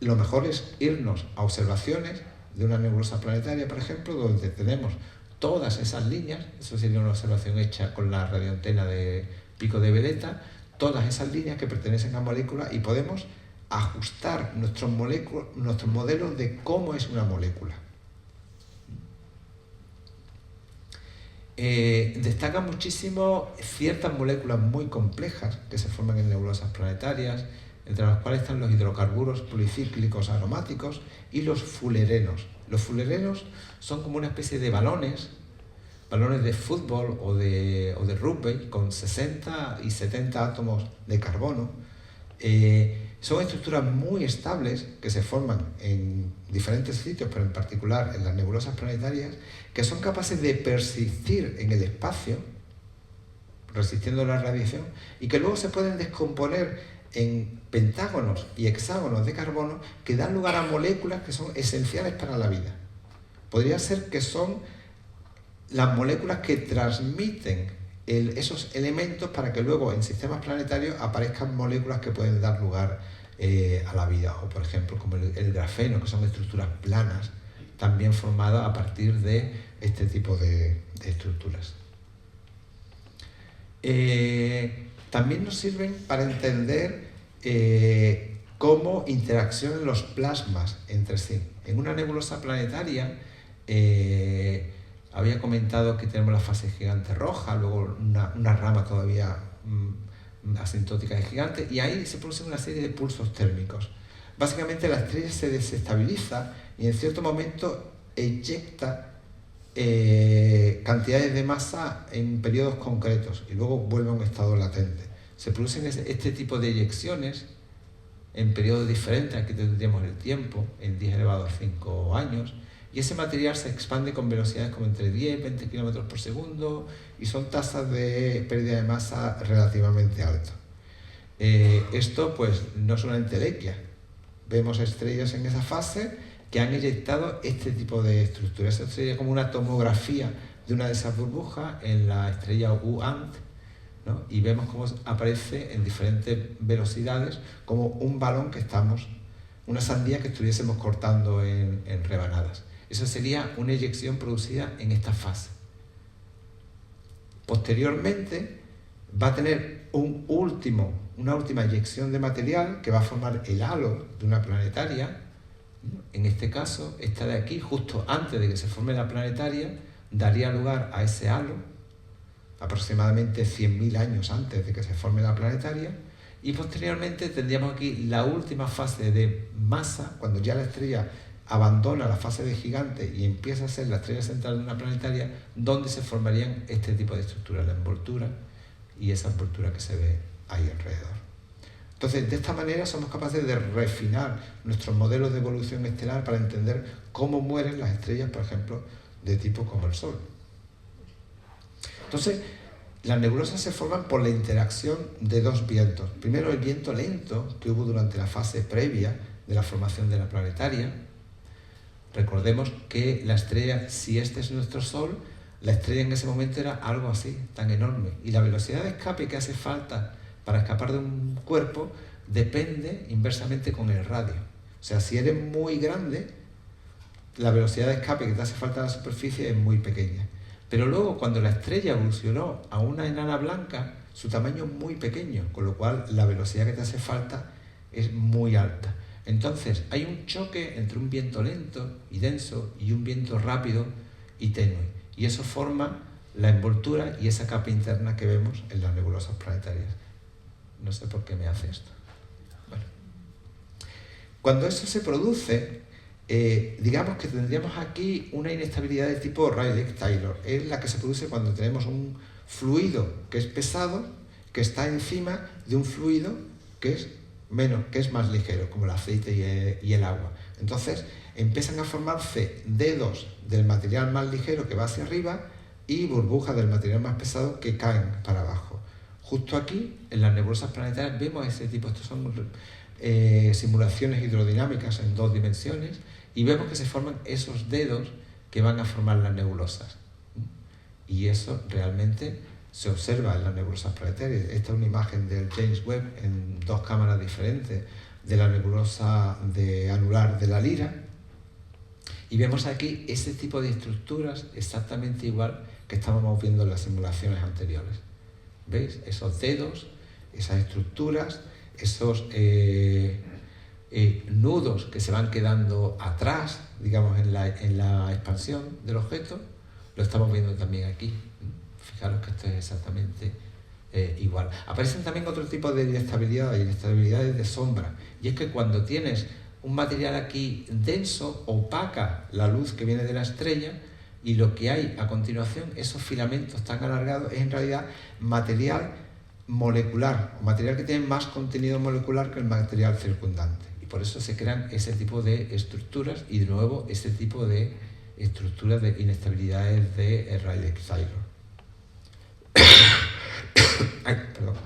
lo mejor es irnos a observaciones de una nebulosa planetaria, por ejemplo, donde tenemos todas esas líneas, eso sería una observación hecha con la radioantena de Pico de Veleta, todas esas líneas que pertenecen a moléculas, y podemos ajustar nuestros modelos de cómo es una molécula. Destacan muchísimo ciertas moléculas muy complejas que se forman en nebulosas planetarias, entre las cuales están los hidrocarburos policíclicos aromáticos y los fullerenos. Los fullerenos son como una especie de balones de fútbol o de rugby con 60 y 70 átomos de carbono. Son estructuras muy estables que se forman en diferentes sitios, pero en particular en las nebulosas planetarias, que son capaces de persistir en el espacio, resistiendo la radiación, y que luego se pueden descomponer en pentágonos y hexágonos de carbono que dan lugar a moléculas que son esenciales para la vida. Podría ser que son las moléculas que transmiten esos elementos para que luego en sistemas planetarios aparezcan moléculas que pueden dar lugar a la vida, o por ejemplo como el grafeno, que son estructuras planas también formadas a partir de este tipo de estructuras. También nos sirven para entender cómo interaccionan los plasmas entre sí. En una nebulosa planetaria había comentado que tenemos la fase gigante roja, luego una rama todavía asintótica de gigante, y ahí se producen una serie de pulsos térmicos. Básicamente la estrella se desestabiliza y en cierto momento eyecta cantidades de masa en periodos concretos y luego vuelve a un estado latente. Se producen este tipo de eyecciones en periodos diferentes, aquí tendríamos el tiempo, en 10 elevado a 5 años, y ese material se expande con velocidades como entre 10 y 20 km por segundo, y son tasas de pérdida de masa relativamente altas. Esto pues no es una entelequia. Vemos estrellas en esa fase que han eyectado este tipo de estructuras. Esto sería como una tomografía de una de esas burbujas en la estrella UANT, ¿no? Y vemos cómo aparece en diferentes velocidades como un balón que una sandía que estuviésemos cortando en rebanadas. Eso sería una eyección producida en esta fase. Posteriormente va a tener una última eyección de material que va a formar el halo de una planetaria. En este caso, esta de aquí, justo antes de que se forme la planetaria, daría lugar a ese halo, aproximadamente 100.000 años antes de que se forme la planetaria, y posteriormente tendríamos aquí la última fase de masa, cuando ya la estrella abandona la fase de gigante y empieza a ser la estrella central de una planetaria, donde se formarían este tipo de estructuras, la envoltura y esa envoltura que se ve ahí alrededor. Entonces, de esta manera somos capaces de refinar nuestros modelos de evolución estelar para entender cómo mueren las estrellas, por ejemplo, de tipo como el Sol. Entonces, las nebulosas se forman por la interacción de dos vientos. Primero, el viento lento que hubo durante la fase previa de la formación de la planetaria. Recordemos que la estrella, si este es nuestro Sol, la estrella en ese momento era algo así, tan enorme. Y la velocidad de escape que hace falta para escapar de un cuerpo depende inversamente con el radio. O sea, si eres muy grande, la velocidad de escape que te hace falta a la superficie es muy pequeña. Pero luego, cuando la estrella evolucionó a una enana blanca, su tamaño es muy pequeño, con lo cual la velocidad que te hace falta es muy alta. Entonces, hay un choque entre un viento lento y denso y un viento rápido y tenue. Y eso forma la envoltura y esa capa interna que vemos en las nebulosas planetarias. No sé por qué me hace esto. Bueno. Cuando eso se produce, digamos que tendríamos aquí una inestabilidad de tipo Rayleigh-Taylor. Es la que se produce cuando tenemos un fluido que es pesado, que está encima de un fluido que es más ligero, como el aceite y el agua. Entonces empiezan a formarse dedos del material más ligero que va hacia arriba y burbujas del material más pesado que caen para abajo. Justo aquí, en las nebulosas planetarias, vemos ese tipo. Estos son simulaciones hidrodinámicas en 2 dimensiones y vemos que se forman esos dedos que van a formar las nebulosas. Y eso realmente se observa en las nebulosas planetarias. Esta es una imagen del James Webb en 2 cámaras diferentes de la nebulosa anular de la Lira. Y vemos aquí ese tipo de estructuras exactamente igual que estábamos viendo en las simulaciones anteriores. ¿Veis? Esos dedos, esas estructuras, esos nudos que se van quedando atrás, digamos, en la expansión del objeto, lo estamos viendo también aquí. Fijaros que esto es exactamente igual. Aparecen también otro tipo de inestabilidades de sombra, y es que cuando tienes un material aquí denso, opaca la luz que viene de la estrella, y lo que hay a continuación, esos filamentos tan alargados, es en realidad material molecular, o material que tiene más contenido molecular que el material circundante. Y por eso se crean ese tipo de estructuras, y de nuevo ese tipo de estructuras de inestabilidades de Rayleigh-Taylor. Ay, perdón.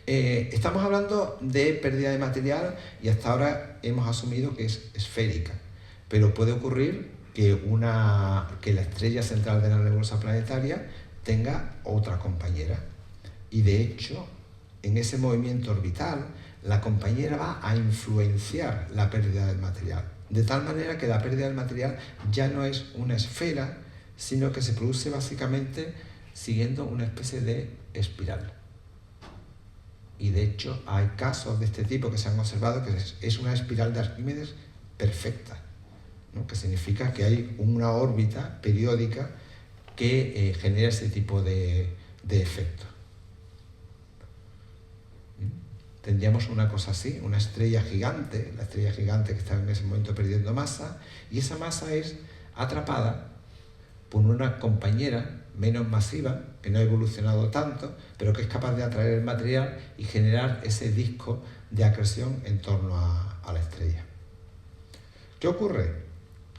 Estamos hablando de pérdida de material y hasta ahora hemos asumido que es esférica, pero puede ocurrir que la estrella central de la nebulosa planetaria tenga otra compañera, y de hecho en ese movimiento orbital la compañera va a influenciar la pérdida del material, de tal manera que la pérdida del material ya no es una esfera, sino que se produce básicamente siguiendo una especie de espiral. Y de hecho hay casos de este tipo que se han observado que es una espiral de Arquímedes perfecta, ¿no? Que significa que hay una órbita periódica que genera ese tipo de efecto. Tendríamos una cosa así, una estrella gigante, la estrella gigante que está en ese momento perdiendo masa, y esa masa es atrapada por una compañera menos masiva, que no ha evolucionado tanto, pero que es capaz de atraer el material y generar ese disco de acreción en torno a la estrella. ¿Qué ocurre?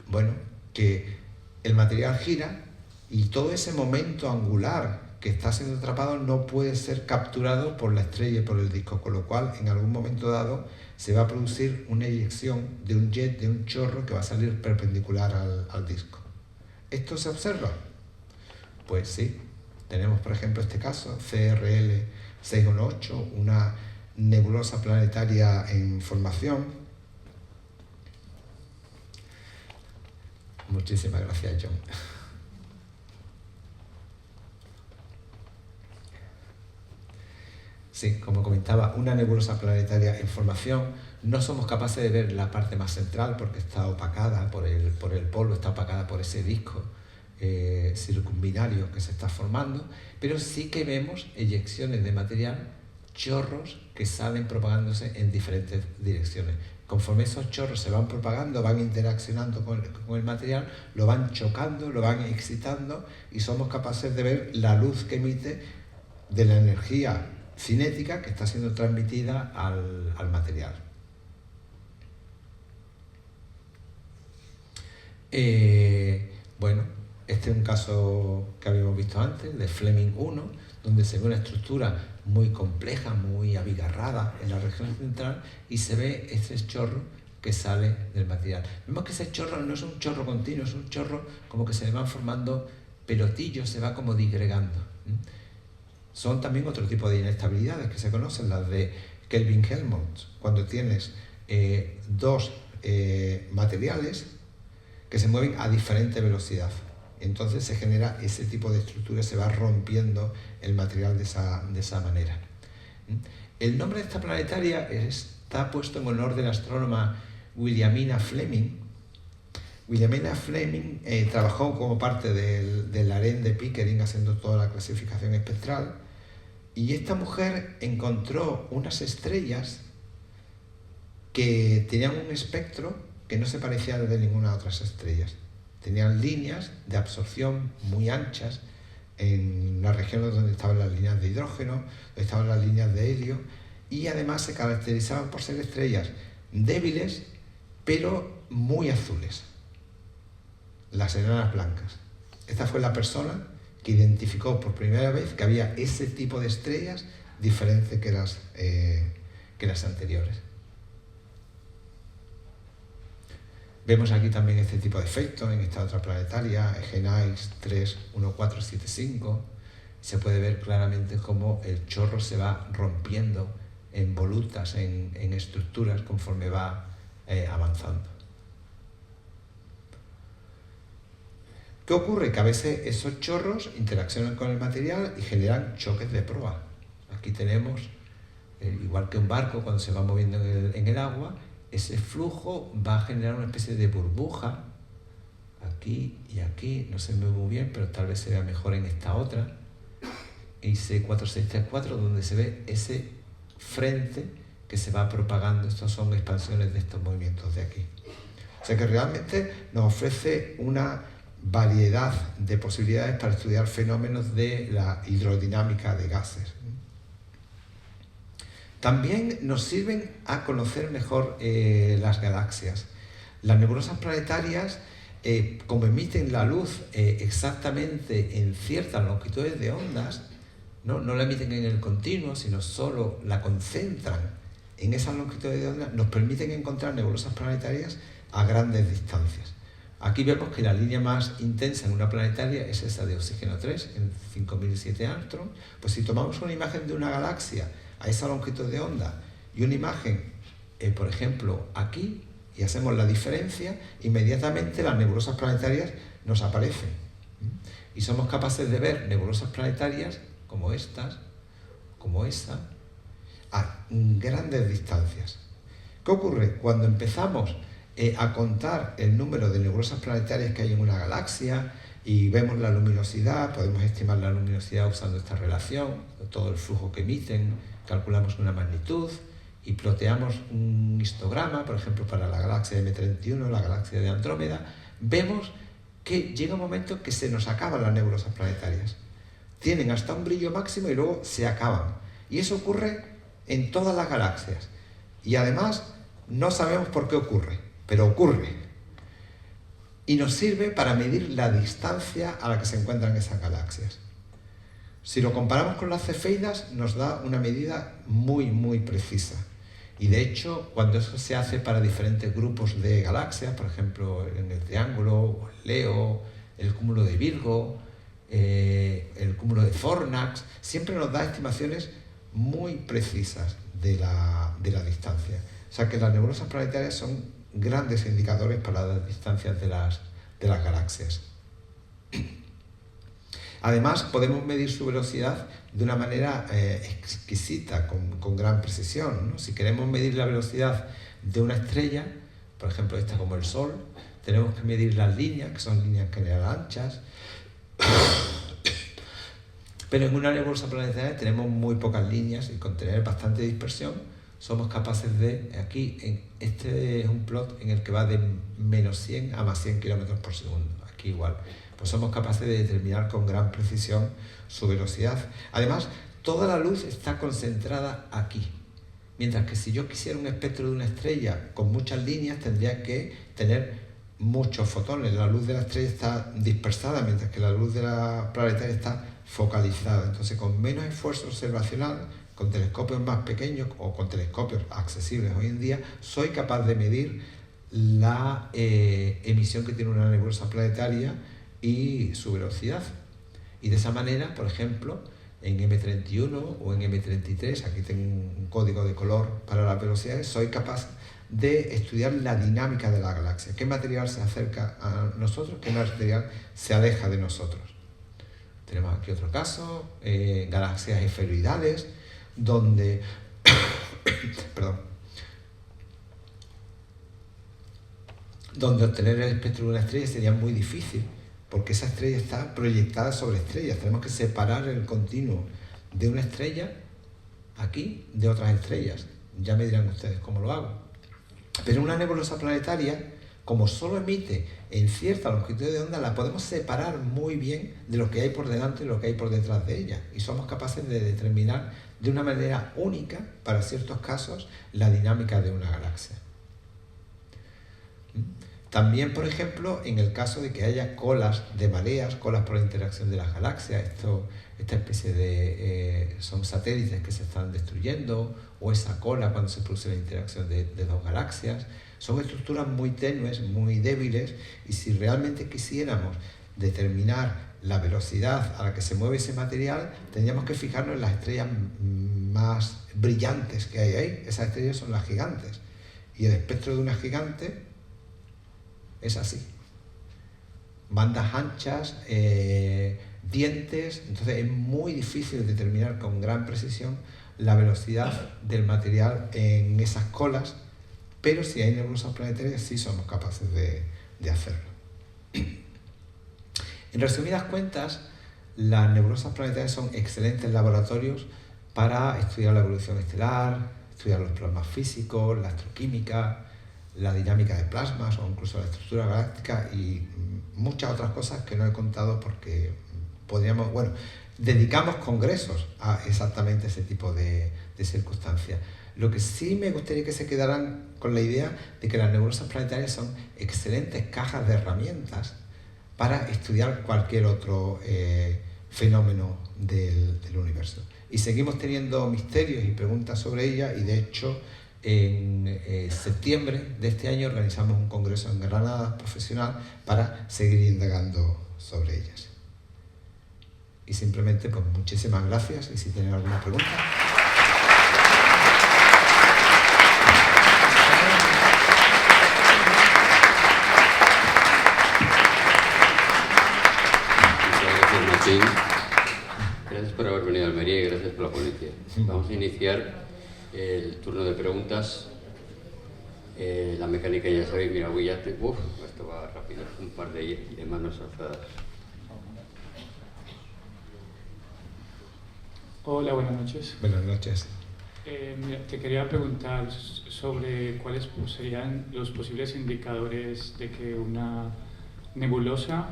Bueno, que el material gira y todo ese momento angular que está siendo atrapado no puede ser capturado por la estrella y por el disco, con lo cual en algún momento dado se va a producir una eyección de un jet, de un chorro que va a salir perpendicular al disco. ¿Esto se observa? Pues sí, tenemos por ejemplo este caso, CRL 618, una nebulosa planetaria en formación. Muchísimas gracias, John. Sí, como comentaba, una nebulosa planetaria en formación. No somos capaces de ver la parte más central porque está opacada por el polvo, está opacada por ese disco circumbinario que se está formando, pero sí que vemos eyecciones de material, chorros que salen propagándose en diferentes direcciones. Conforme esos chorros se van propagando, van interaccionando con el material, lo van chocando, lo van excitando, y somos capaces de ver la luz que emite de la energía cinética que está siendo transmitida al material. Bueno, este es un caso que habíamos visto antes, de Fleming 1, donde se ve una estructura muy compleja, muy abigarrada en la región central, y se ve ese chorro que sale del material. Vemos que ese chorro no es un chorro continuo, es un chorro como que se le van formando pelotillos, se va como digregando. Son también otro tipo de inestabilidades que se conocen, las de Kelvin-Helmholtz, cuando tienes dos materiales que se mueven a diferente velocidad. Entonces se genera ese tipo de estructura, se va rompiendo el material de esa manera. El nombre de esta planetaria está puesto en honor de la astrónoma Williamina Fleming. Williamina Fleming trabajó como parte del harén de Pickering haciendo toda la clasificación espectral, y esta mujer encontró unas estrellas que tenían un espectro que no se parecía al de ninguna de otras estrellas. Tenían líneas de absorción muy anchas en las regiones donde estaban las líneas de hidrógeno, donde estaban las líneas de helio, y además se caracterizaban por ser estrellas débiles, pero muy azules. Las enanas blancas. Esta fue la persona que identificó por primera vez que había ese tipo de estrellas diferente que las anteriores. Vemos aquí también este tipo de efecto en esta otra planetaria, Genaix 31475. Se puede ver claramente cómo el chorro se va rompiendo en volutas, en estructuras, conforme va avanzando. ¿Qué ocurre? Que a veces esos chorros interaccionan con el material y generan choques de proa. Aquí tenemos, igual que un barco cuando se va moviendo en el agua, ese flujo va a generar una especie de burbuja, aquí y aquí, no se me ve muy bien, pero tal vez se vea mejor en esta otra, IC4634, donde se ve ese frente que se va propagando. Estas son expansiones de estos movimientos de aquí. O sea que realmente nos ofrece una variedad de posibilidades para estudiar fenómenos de la hidrodinámica de gases. También nos sirven a conocer mejor las galaxias. Las nebulosas planetarias, como emiten la luz exactamente en ciertas longitudes de ondas, no la emiten en el continuo, sino solo la concentran en esas longitudes de ondas, nos permiten encontrar nebulosas planetarias a grandes distancias. Aquí vemos que la línea más intensa en una planetaria es esa de oxígeno 3, en 5007 Armstrong. Pues si tomamos una imagen de una galaxia a esa longitud de onda y una imagen, por ejemplo, aquí, y hacemos la diferencia, inmediatamente las nebulosas planetarias nos aparecen. Y somos capaces de ver nebulosas planetarias como estas, como esa, a grandes distancias. ¿Qué ocurre? Cuando empezamos a contar el número de nebulosas planetarias que hay en una galaxia y vemos la luminosidad, podemos estimar la luminosidad usando esta relación, todo el flujo que emiten, calculamos una magnitud y ploteamos un histograma, por ejemplo, para la galaxia M31, la galaxia de Andrómeda, vemos que llega un momento que se nos acaban las nebulosas planetarias. Tienen hasta un brillo máximo y luego se acaban. Y eso ocurre en todas las galaxias. Y además no sabemos por qué ocurre, pero ocurre. Y nos sirve para medir la distancia a la que se encuentran esas galaxias. Si lo comparamos con las cefeidas, nos da una medida muy, muy precisa. Y de hecho, cuando eso se hace para diferentes grupos de galaxias, por ejemplo, en el Triángulo, o el Leo, el cúmulo de Virgo, el cúmulo de Fornax, siempre nos da estimaciones muy precisas de la distancia. O sea que las nebulosas planetarias son grandes indicadores para las distancias de las galaxias. Además, podemos medir su velocidad de una manera exquisita, con gran precisión, ¿no? Si queremos medir la velocidad de una estrella, por ejemplo, esta como el Sol, tenemos que medir las líneas, que son líneas en general anchas. Pero en una nebulosa planetaria tenemos muy pocas líneas y con tener bastante dispersión somos capaces de, aquí, este es un plot en el que va de menos 100 a más 100 km por segundo, aquí igual. Pues somos capaces de determinar con gran precisión su velocidad. Además, toda la luz está concentrada aquí. Mientras que si yo quisiera un espectro de una estrella con muchas líneas, tendría que tener muchos fotones. La luz de la estrella está dispersada, mientras que la luz de la planetaria está focalizada. Entonces, con menos esfuerzo observacional, con telescopios más pequeños o con telescopios accesibles hoy en día, soy capaz de medir la emisión que tiene una nebulosa planetaria y su velocidad. Y de esa manera, por ejemplo, en M31 o en M33, aquí tengo un código de color para las velocidades, soy capaz de estudiar la dinámica de la galaxia. ¿Qué material se acerca a nosotros? ¿Qué material se aleja de nosotros? Tenemos aquí otro caso, galaxias esferoidales, donde donde obtener el espectro de una estrella sería muy difícil, porque esa estrella está proyectada sobre estrellas. Tenemos que separar el continuo de una estrella aquí de otras estrellas. Ya me dirán ustedes cómo lo hago. Pero una nebulosa planetaria, como solo emite en cierta longitud de onda, la podemos separar muy bien de lo que hay por delante y lo que hay por detrás de ella. Y somos capaces de determinar de una manera única, para ciertos casos, la dinámica de una galaxia. También, por ejemplo, en el caso de que haya colas de mareas, colas por la interacción de las galaxias, esta especie de son satélites que se están destruyendo, o esa cola cuando se produce la interacción de dos galaxias, son estructuras muy tenues, muy débiles, y si realmente quisiéramos determinar la velocidad a la que se mueve ese material, tendríamos que fijarnos en las estrellas más brillantes que hay ahí. Esas estrellas son las gigantes, y el espectro de una gigante es así. bandas anchas, dientes. Entonces es muy difícil determinar con gran precisión la velocidad del material en esas colas, pero si hay nebulosas planetarias sí somos capaces de hacerlo. En resumidas cuentas, las nebulosas planetarias son excelentes laboratorios para estudiar la evolución estelar, estudiar los plasmas físicos, la astroquímica, la dinámica de plasmas o incluso la estructura galáctica y muchas otras cosas que no he contado porque podríamos, bueno, dedicamos congresos a exactamente ese tipo de circunstancias. Lo que sí me gustaría que se quedaran con la idea de que las nebulosas planetarias son excelentes cajas de herramientas para estudiar cualquier otro fenómeno del universo. Y seguimos teniendo misterios y preguntas sobre ellas y de hecho en septiembre de este año organizamos un congreso en Granada profesional para seguir indagando sobre ellas. Y simplemente pues muchísimas gracias y si tienen alguna pregunta. Gracias por haber venido a Almería y gracias por la ponencia. Vamos a iniciar el turno de preguntas. La mecánica ya sabéis, mira, voy ya esto va rápido, un par de manos alzadas. Hola, buenas noches. Buenas noches. Mira, te quería preguntar sobre cuáles serían los posibles indicadores de que una nebulosa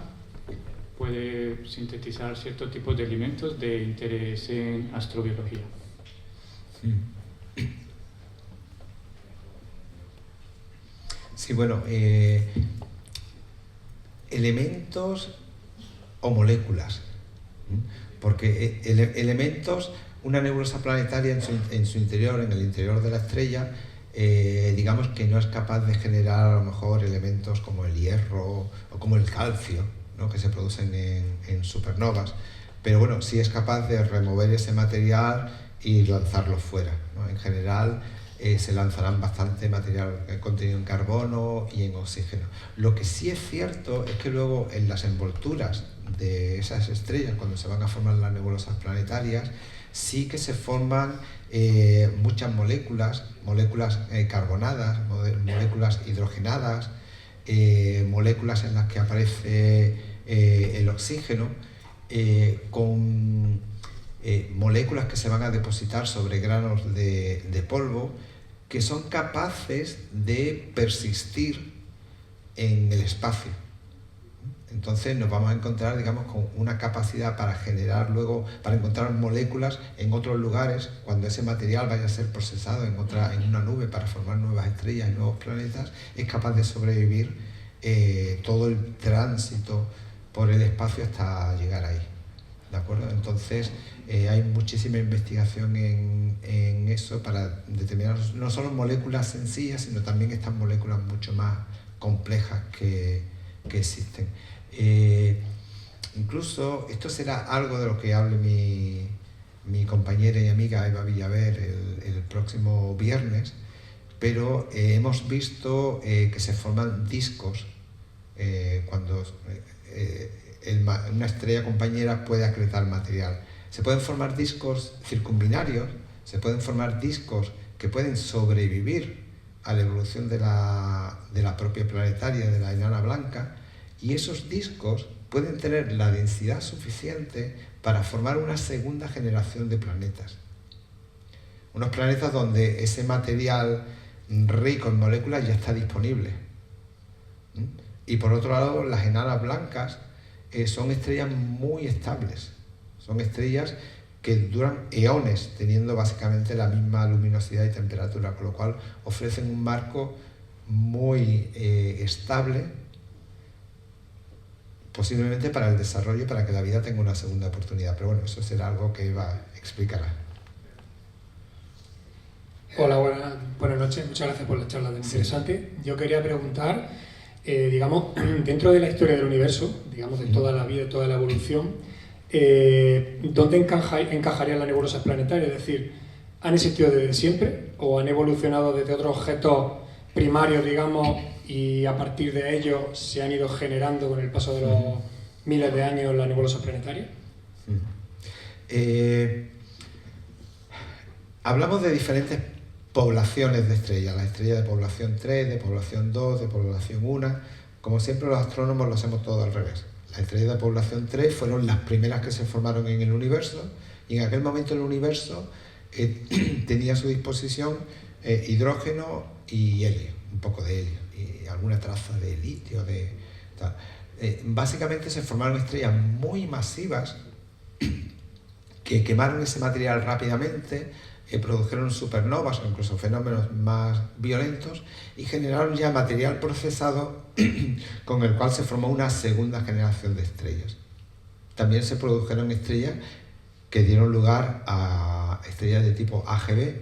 puede sintetizar ciertos tipos de elementos de interés en astrobiología. Sí, bueno, elementos o moléculas, porque elementos, una nebulosa planetaria en su interior, en el interior de la estrella, digamos que no es capaz de generar a lo mejor elementos como el hierro o como el calcio, ¿no? Que se producen en supernovas, pero bueno, sí es capaz de remover ese material y lanzarlo fuera, ¿no? En general se lanzarán bastante material contenido en carbono y en oxígeno. Lo que sí es cierto es que luego en las envolturas de esas estrellas, cuando se van a formar las nebulosas planetarias, sí que se forman muchas moléculas carbonadas, moléculas hidrogenadas, moléculas en las que aparece el oxígeno, con moléculas que se van a depositar sobre granos de polvo que son capaces de persistir en el espacio. Entonces nos vamos a encontrar, digamos, con una capacidad para generar luego, para encontrar moléculas en otros lugares cuando ese material vaya a ser procesado en una nube para formar nuevas estrellas y nuevos planetas, es capaz de sobrevivir todo el tránsito por el espacio hasta llegar ahí. ¿De acuerdo? Entonces hay muchísima investigación en eso para determinar no solo moléculas sencillas, sino también estas moléculas mucho más complejas que existen. Incluso esto será algo de lo que hable mi compañera y amiga Eva Villaver el próximo viernes, pero hemos visto que se forman discos cuando una estrella compañera puede acretar material. Se pueden formar discos circumbinarios, se pueden formar discos que pueden sobrevivir a la evolución de la propia planetaria, de la enana blanca, y esos discos pueden tener la densidad suficiente para formar una segunda generación de planetas. Unos planetas donde ese material rico en moléculas ya está disponible. Y por otro lado, las enanas blancas son estrellas muy estables. Son estrellas que duran eones, teniendo básicamente la misma luminosidad y temperatura, con lo cual ofrecen un marco muy estable, posiblemente para el desarrollo, para que la vida tenga una segunda oportunidad. Pero bueno, eso será algo que Eva explicará. Hola, buenas noches. Muchas gracias por la charla tan interesante. Yo quería preguntar, digamos, dentro de la historia del universo, digamos, de toda la vida, toda la evolución, ¿dónde encajarían las nebulosas planetarias? Es decir, ¿han existido desde siempre o han evolucionado desde otros objetos primarios, digamos, y a partir de ello se han ido generando con el paso de los miles de años las nebulosas planetarias? Hablamos de diferentes poblaciones de estrellas, las estrellas de población 3, de población 2, de población 1. Como siempre los astrónomos lo hacemos todo al revés. Las estrellas de población 3 fueron las primeras que se formaron en el universo, y en aquel momento el universo tenía a su disposición hidrógeno y helio, un poco de helio y alguna traza de litio, de tal. Básicamente se formaron estrellas muy masivas que quemaron ese material rápidamente, produjeron supernovas o incluso fenómenos más violentos y generaron ya material procesado con el cual se formó una segunda generación de estrellas. También se produjeron estrellas que dieron lugar a estrellas de tipo AGB,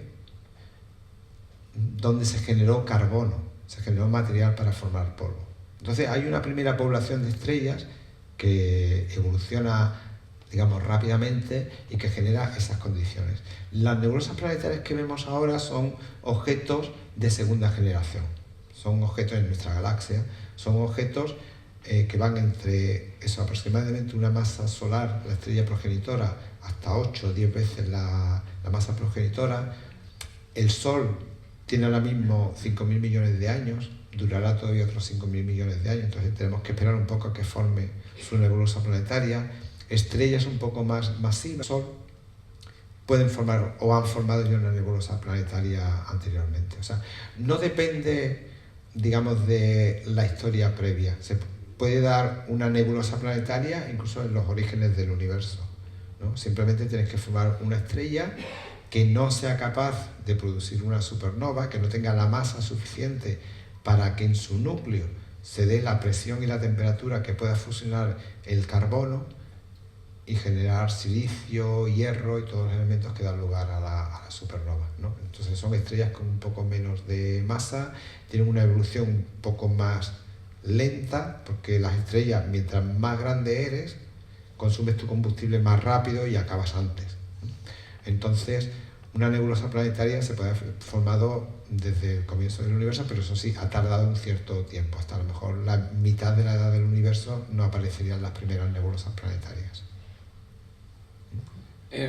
donde se generó carbono, se generó material para formar polvo. Entonces hay una primera población de estrellas que evoluciona, digamos, rápidamente y que genera esas condiciones. Las nebulosas planetarias que vemos ahora son objetos de segunda generación, son objetos en nuestra galaxia, son objetos que van entre eso, aproximadamente una masa solar, la estrella progenitora, hasta 8 o 10 veces la masa progenitora. El Sol tiene ahora mismo 5.000 millones de años, durará todavía otros 5.000 millones de años, entonces tenemos que esperar un poco a que forme su nebulosa planetaria. Estrellas un poco más masivas, Sol, pueden formar o han formado ya una nebulosa planetaria anteriormente. O sea, no depende, digamos, de la historia previa. Se puede dar una nebulosa planetaria incluso en los orígenes del universo, ¿no? Simplemente tienes que formar una estrella que no sea capaz de producir una supernova, que no tenga la masa suficiente para que en su núcleo se dé la presión y la temperatura que pueda fusionar el carbono y generar silicio, hierro y todos los elementos que dan lugar a la supernova, ¿no? Entonces son estrellas con un poco menos de masa, tienen una evolución un poco más lenta, porque las estrellas, mientras más grande eres, consumes tu combustible más rápido y acabas antes. Entonces, una nebulosa planetaria se puede haber formado desde el comienzo del universo, pero eso sí, ha tardado un cierto tiempo. Hasta a lo mejor la mitad de la edad del universo no aparecerían las primeras nebulosas planetarias.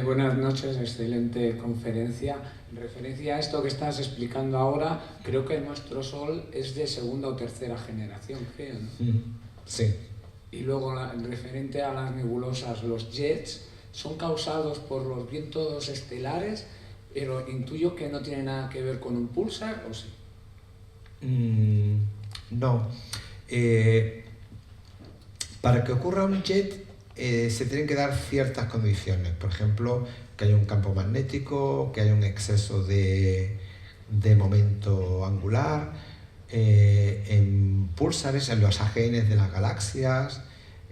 Buenas noches, excelente conferencia. En referencia a esto que estás explicando ahora, creo que nuestro Sol es de segunda o tercera generación, creo, ¿no? Sí. Y luego, en referente a las nebulosas, los jets son causados por los vientos estelares, pero intuyo que no tiene nada que ver con un pulsar, ¿o sí? No. Para que ocurra un jet se tienen que dar ciertas condiciones. Por ejemplo, que haya un campo magnético, que haya un exceso de momento angular, en púlsares, en los AGNs de las galaxias,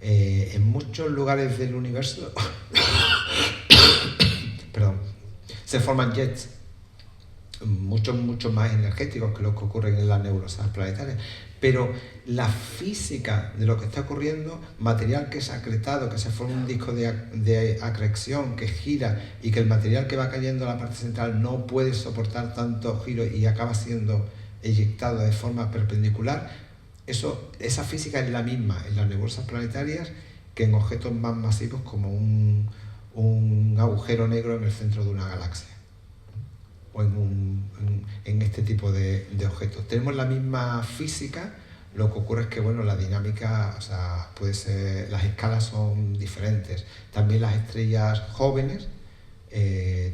en muchos lugares del universo perdón, se forman jets mucho más energéticos que los que ocurren en las nebulosas planetarias. Pero la física de lo que está ocurriendo, material que es acretado, que se forma un disco de acreción que gira y que el material que va cayendo a la parte central no puede soportar tanto giro y acaba siendo eyectado de forma perpendicular, esa física es la misma en las nebulosas planetarias que en objetos más masivos como un agujero negro en el centro de una galaxia o en este tipo de objetos. Tenemos la misma física, lo que ocurre es que bueno, la dinámica, o sea, puede ser, las escalas son diferentes. También las estrellas jóvenes,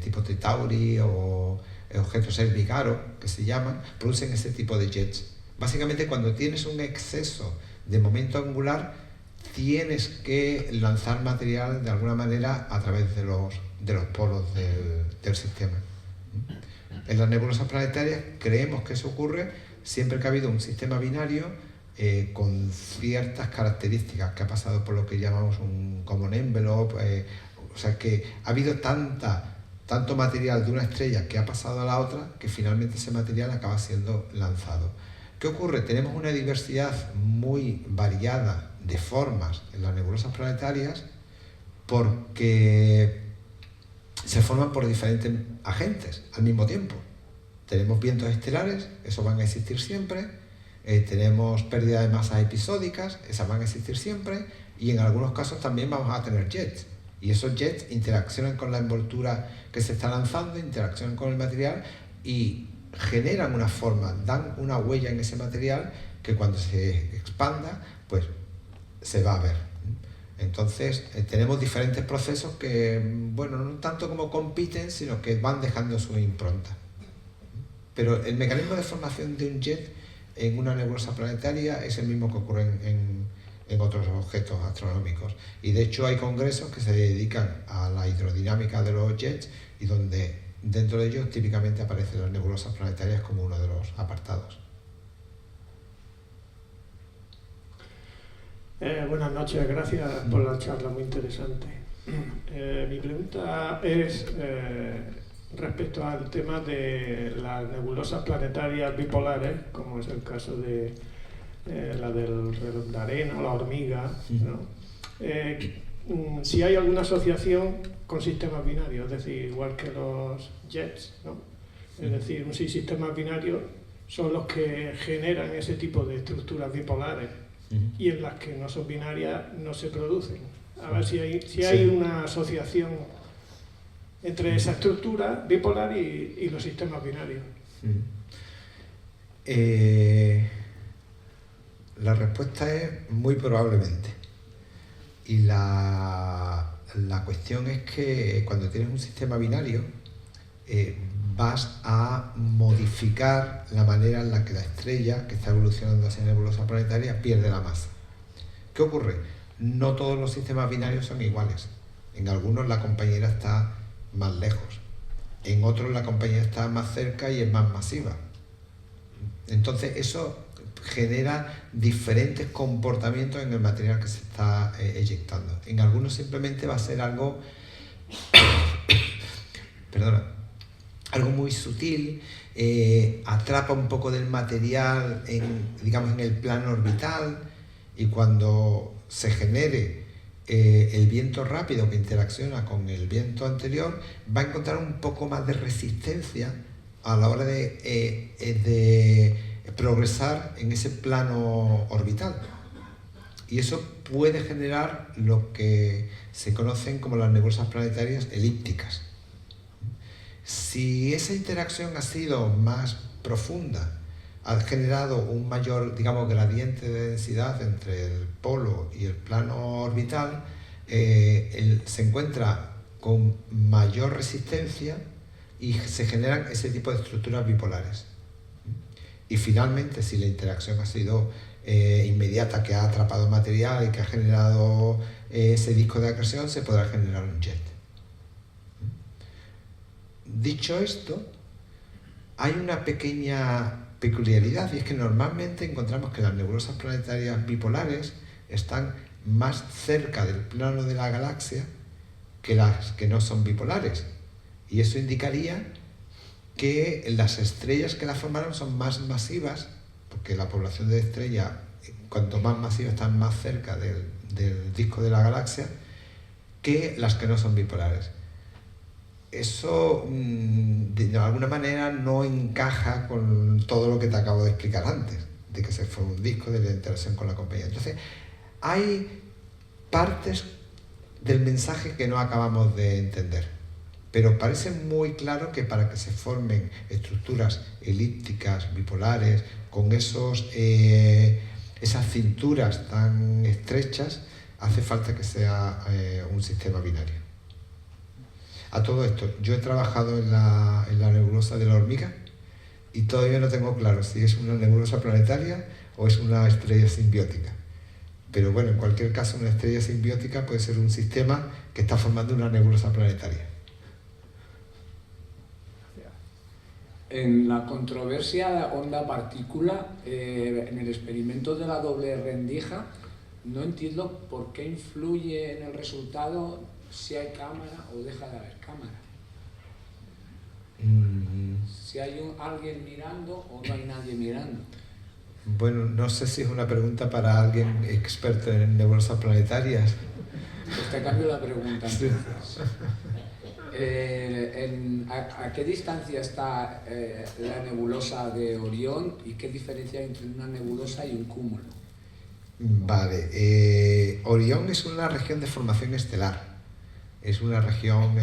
tipo Tauri o objetos Elbigaro, que se llaman, producen ese tipo de jets. Básicamente, cuando tienes un exceso de momento angular, tienes que lanzar material de alguna manera a través de los polos del sistema. En las nebulosas planetarias creemos que eso ocurre siempre que ha habido un sistema binario con ciertas características, que ha pasado por lo que llamamos un common envelope, o sea que ha habido tanto material de una estrella que ha pasado a la otra que finalmente ese material acaba siendo lanzado. ¿Qué ocurre? Tenemos una diversidad muy variada de formas en las nebulosas planetarias porque se forman por diferentes agentes al mismo tiempo. Tenemos vientos estelares, esos van a existir siempre. tenemos pérdida de masas episódicas, esas van a existir siempre, y en algunos casos también vamos a tener jets. Y esos jets interaccionan con la envoltura que se está lanzando, interaccionan con el material y generan una forma, dan una huella en ese material que cuando se expanda, pues se va a ver. Entonces, tenemos diferentes procesos que, bueno, no tanto como compiten, sino que van dejando su impronta. Pero el mecanismo de formación de un jet en una nebulosa planetaria es el mismo que ocurre en otros objetos astronómicos. Y de hecho hay congresos que se dedican a la hidrodinámica de los jets y donde dentro de ellos típicamente aparecen las nebulosas planetarias como uno de los apartados. Buenas noches, gracias por la charla, muy interesante. Mi pregunta es respecto al tema de las nebulosas planetarias bipolares, como es el caso de la del reloj de arena o la hormiga, ¿no? Si hay alguna asociación con sistemas binarios, es decir, igual que los jets, ¿no? Es decir, un sistemas binarios son los que generan ese tipo de estructuras bipolares y en las que no son binarias no se producen. A ver si hay una asociación entre esa estructura bipolar y los sistemas binarios. La respuesta es muy probablemente. Y la cuestión es que cuando tienes un sistema binario vas a modificar la manera en la que la estrella que está evolucionando hacia nebulosa planetaria pierde la masa. ¿Qué ocurre? No todos los sistemas binarios son iguales. En algunos la compañera está más lejos, en otros la compañera está más cerca y es más masiva. Entonces eso genera diferentes comportamientos en el material que se está eyectando. En algunos simplemente va a ser algo algo muy sutil, atrapa un poco del material digamos en el plano orbital, y cuando se genere el viento rápido que interacciona con el viento anterior, va a encontrar un poco más de resistencia a la hora de progresar en ese plano orbital. Y eso puede generar lo que se conocen como las nebulosas planetarias elípticas. Si esa interacción ha sido más profunda, ha generado un mayor, digamos, gradiente de densidad entre el polo y el plano orbital, se encuentra con mayor resistencia y se generan ese tipo de estructuras bipolares. Y finalmente, si la interacción ha sido inmediata, que ha atrapado material y que ha generado ese disco de acreción, se podrá generar un jet. Dicho esto, hay una pequeña peculiaridad, y es que normalmente encontramos que las nebulosas planetarias bipolares están más cerca del plano de la galaxia que las que no son bipolares, y eso indicaría que las estrellas que las formaron son más masivas, porque la población de estrellas, cuanto más masiva, están más cerca del disco de la galaxia que las que no son bipolares. Eso de alguna manera no encaja con todo lo que te acabo de explicar antes, de que se forma un disco, de la interacción con la compañía. Entonces, hay partes del mensaje que no acabamos de entender, pero parece muy claro que para que se formen estructuras elípticas, bipolares, con esas cinturas tan estrechas, hace falta que sea un sistema binario. A todo esto, yo he trabajado en la nebulosa de la hormiga y todavía no tengo claro si es una nebulosa planetaria o es una estrella simbiótica. Pero bueno, en cualquier caso, una estrella simbiótica puede ser un sistema que está formando una nebulosa planetaria. En la controversia onda-partícula, en el experimento de la doble rendija, no entiendo por qué influye en el resultado si hay cámara o deja de haber cámara. Si hay alguien mirando o no hay nadie mirando. Bueno, no sé si es una pregunta para alguien experto en nebulosas planetarias. Pues te cambio la pregunta. Sí. ¿A qué distancia está la nebulosa de Orión y qué diferencia hay entre una nebulosa y un cúmulo? Vale, Orión es una región de formación estelar, es una región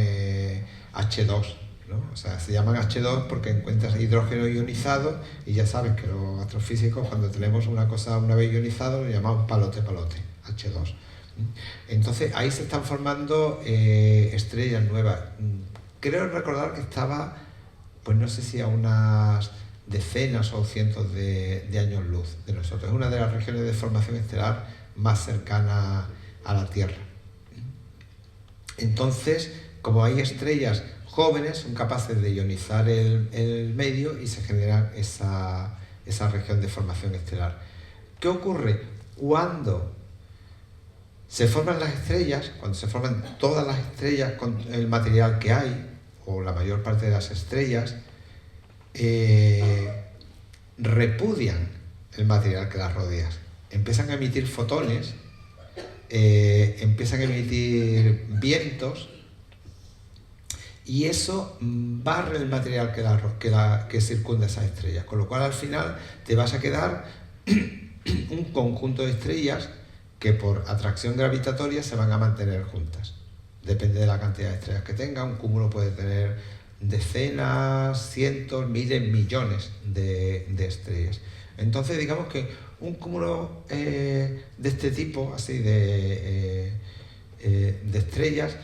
H2, ¿no? O sea, se llaman H2 porque encuentras hidrógeno ionizado y ya sabes que los astrofísicos cuando tenemos una cosa una vez ionizado lo llamamos palote, H2. Entonces ahí se están formando estrellas nuevas. Creo recordar que estaba, pues no sé si a unas decenas o cientos de años luz de nosotros. Es una de las regiones de formación estelar más cercana a la Tierra. Entonces, como hay estrellas jóvenes, son capaces de ionizar el medio y se genera esa región de formación estelar. ¿Qué ocurre? Cuando se forman las estrellas, cuando se forman todas las estrellas con el material que hay, o la mayor parte de las estrellas, repudian el material que las rodea. Empiezan a emitir fotones, empiezan a emitir vientos, y eso barre el material que circunda esas estrellas, con lo cual al final te vas a quedar un conjunto de estrellas que por atracción gravitatoria se van a mantener juntas. Depende de la cantidad de estrellas que tenga. Un cúmulo puede tener decenas, cientos, miles, millones de estrellas. Entonces digamos que un cúmulo de este tipo, así de estrellas,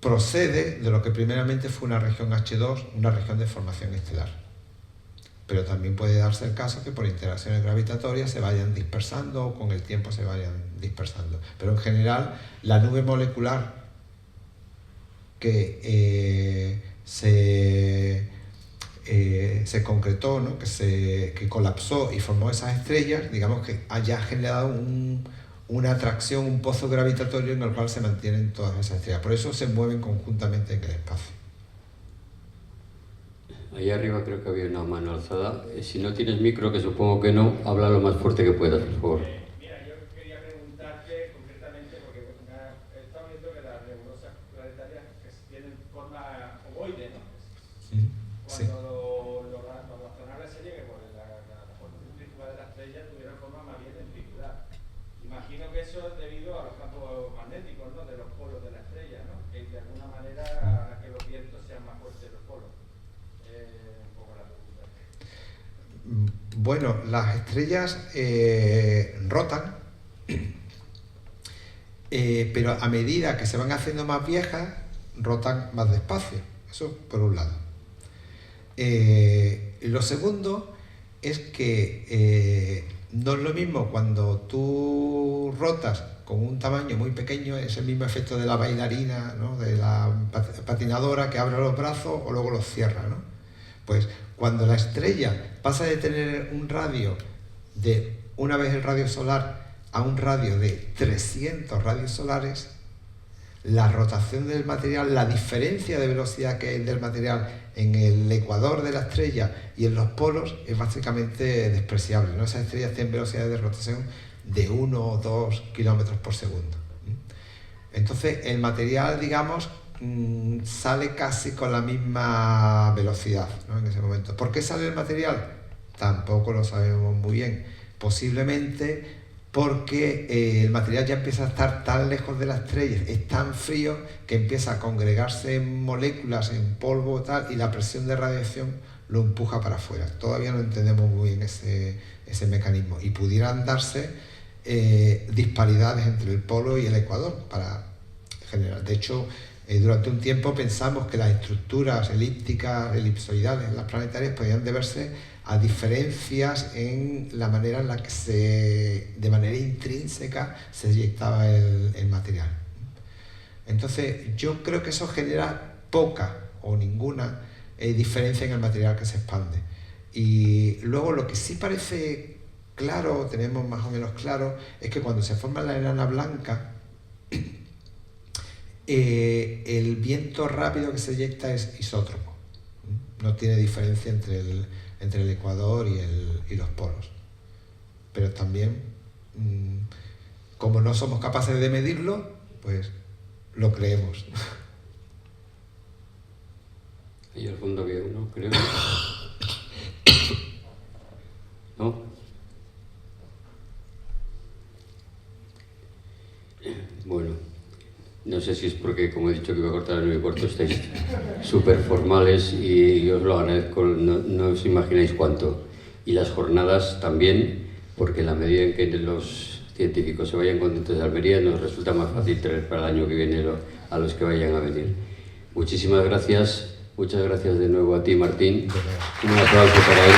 procede de lo que primeramente fue una región H2, una región de formación estelar. Pero también puede darse el caso que por interacciones gravitatorias se vayan dispersando o con el tiempo se vayan dispersando. Pero en general, la nube molecular que se concretó, ¿no? que colapsó y formó esas estrellas, digamos que haya generado una atracción, un pozo gravitatorio en el cual se mantienen todas esas estrellas. Por eso se mueven conjuntamente en el espacio. Ahí arriba creo que había una mano alzada. Si no tienes micro, que supongo que no, habla lo más fuerte que puedas, por favor. Mira, yo quería preguntarte concretamente, porque estamos viendo que las nebulosas planetarias tienen forma ovoide, ¿no? Sí. Cuando los astronaves se lleguen, pues la forma centrífuga de la estrella tuvieron forma más bien ventricular. Imagino que eso es debido a los campos magnéticos, ¿no? De los polos de la estrella, ¿no? Que de alguna manera hará que los vientos sean más fuertes en los polos. Bueno, las estrellas rotan, pero a medida que se van haciendo más viejas, rotan más despacio. Eso por un lado. Lo segundo es que no es lo mismo cuando tú rotas con un tamaño muy pequeño, es el mismo efecto de la bailarina, ¿no? De la patinadora que abre los brazos o luego los cierra, ¿no? Pues cuando la estrella pasa de tener un radio de, una vez el radio solar, a un radio de 300 radios solares, la rotación del material, la diferencia de velocidad que hay del material en el ecuador de la estrella y en los polos es básicamente despreciable, ¿no? Esas estrellas tienen velocidades de rotación de 1 o 2 kilómetros por segundo. Entonces el material, digamos, sale casi con la misma velocidad, ¿no? En ese momento. ¿Por qué sale el material? Tampoco lo sabemos muy bien. Posiblemente porque el material ya empieza a estar tan lejos de la estrella, es tan frío que empieza a congregarse en moléculas, en polvo tal, y la presión de radiación lo empuja para afuera. Todavía no entendemos muy bien ese mecanismo, y pudieran darse disparidades entre el polo y el ecuador para generar. De hecho, durante un tiempo pensamos que las estructuras elípticas, elipsoidales, las planetarias, podían deberse a diferencias en la manera en la que de manera intrínseca se eyectaba el material. Entonces, yo creo que eso genera poca o ninguna diferencia en el material que se expande. Y luego lo que sí parece claro, tenemos más o menos claro, es que cuando se forma la enana blanca, el viento rápido que se eyecta es isótropo. No tiene diferencia entre el ecuador y los polos. Pero también, como no somos capaces de medirlo, pues lo creemos. Ahí al fondo había uno, creo. ¿No? Bueno, no sé si es porque, como he dicho que iba a cortar a 9:15, estáis súper formales y os lo agradezco, no os imagináis cuánto. Y las jornadas también, porque en la medida en que los científicos se vayan contentos de Almería, nos resulta más fácil traer para el año que viene a los que vayan a venir. Muchísimas gracias, muchas gracias de nuevo a ti, Martín. Un aplauso para él.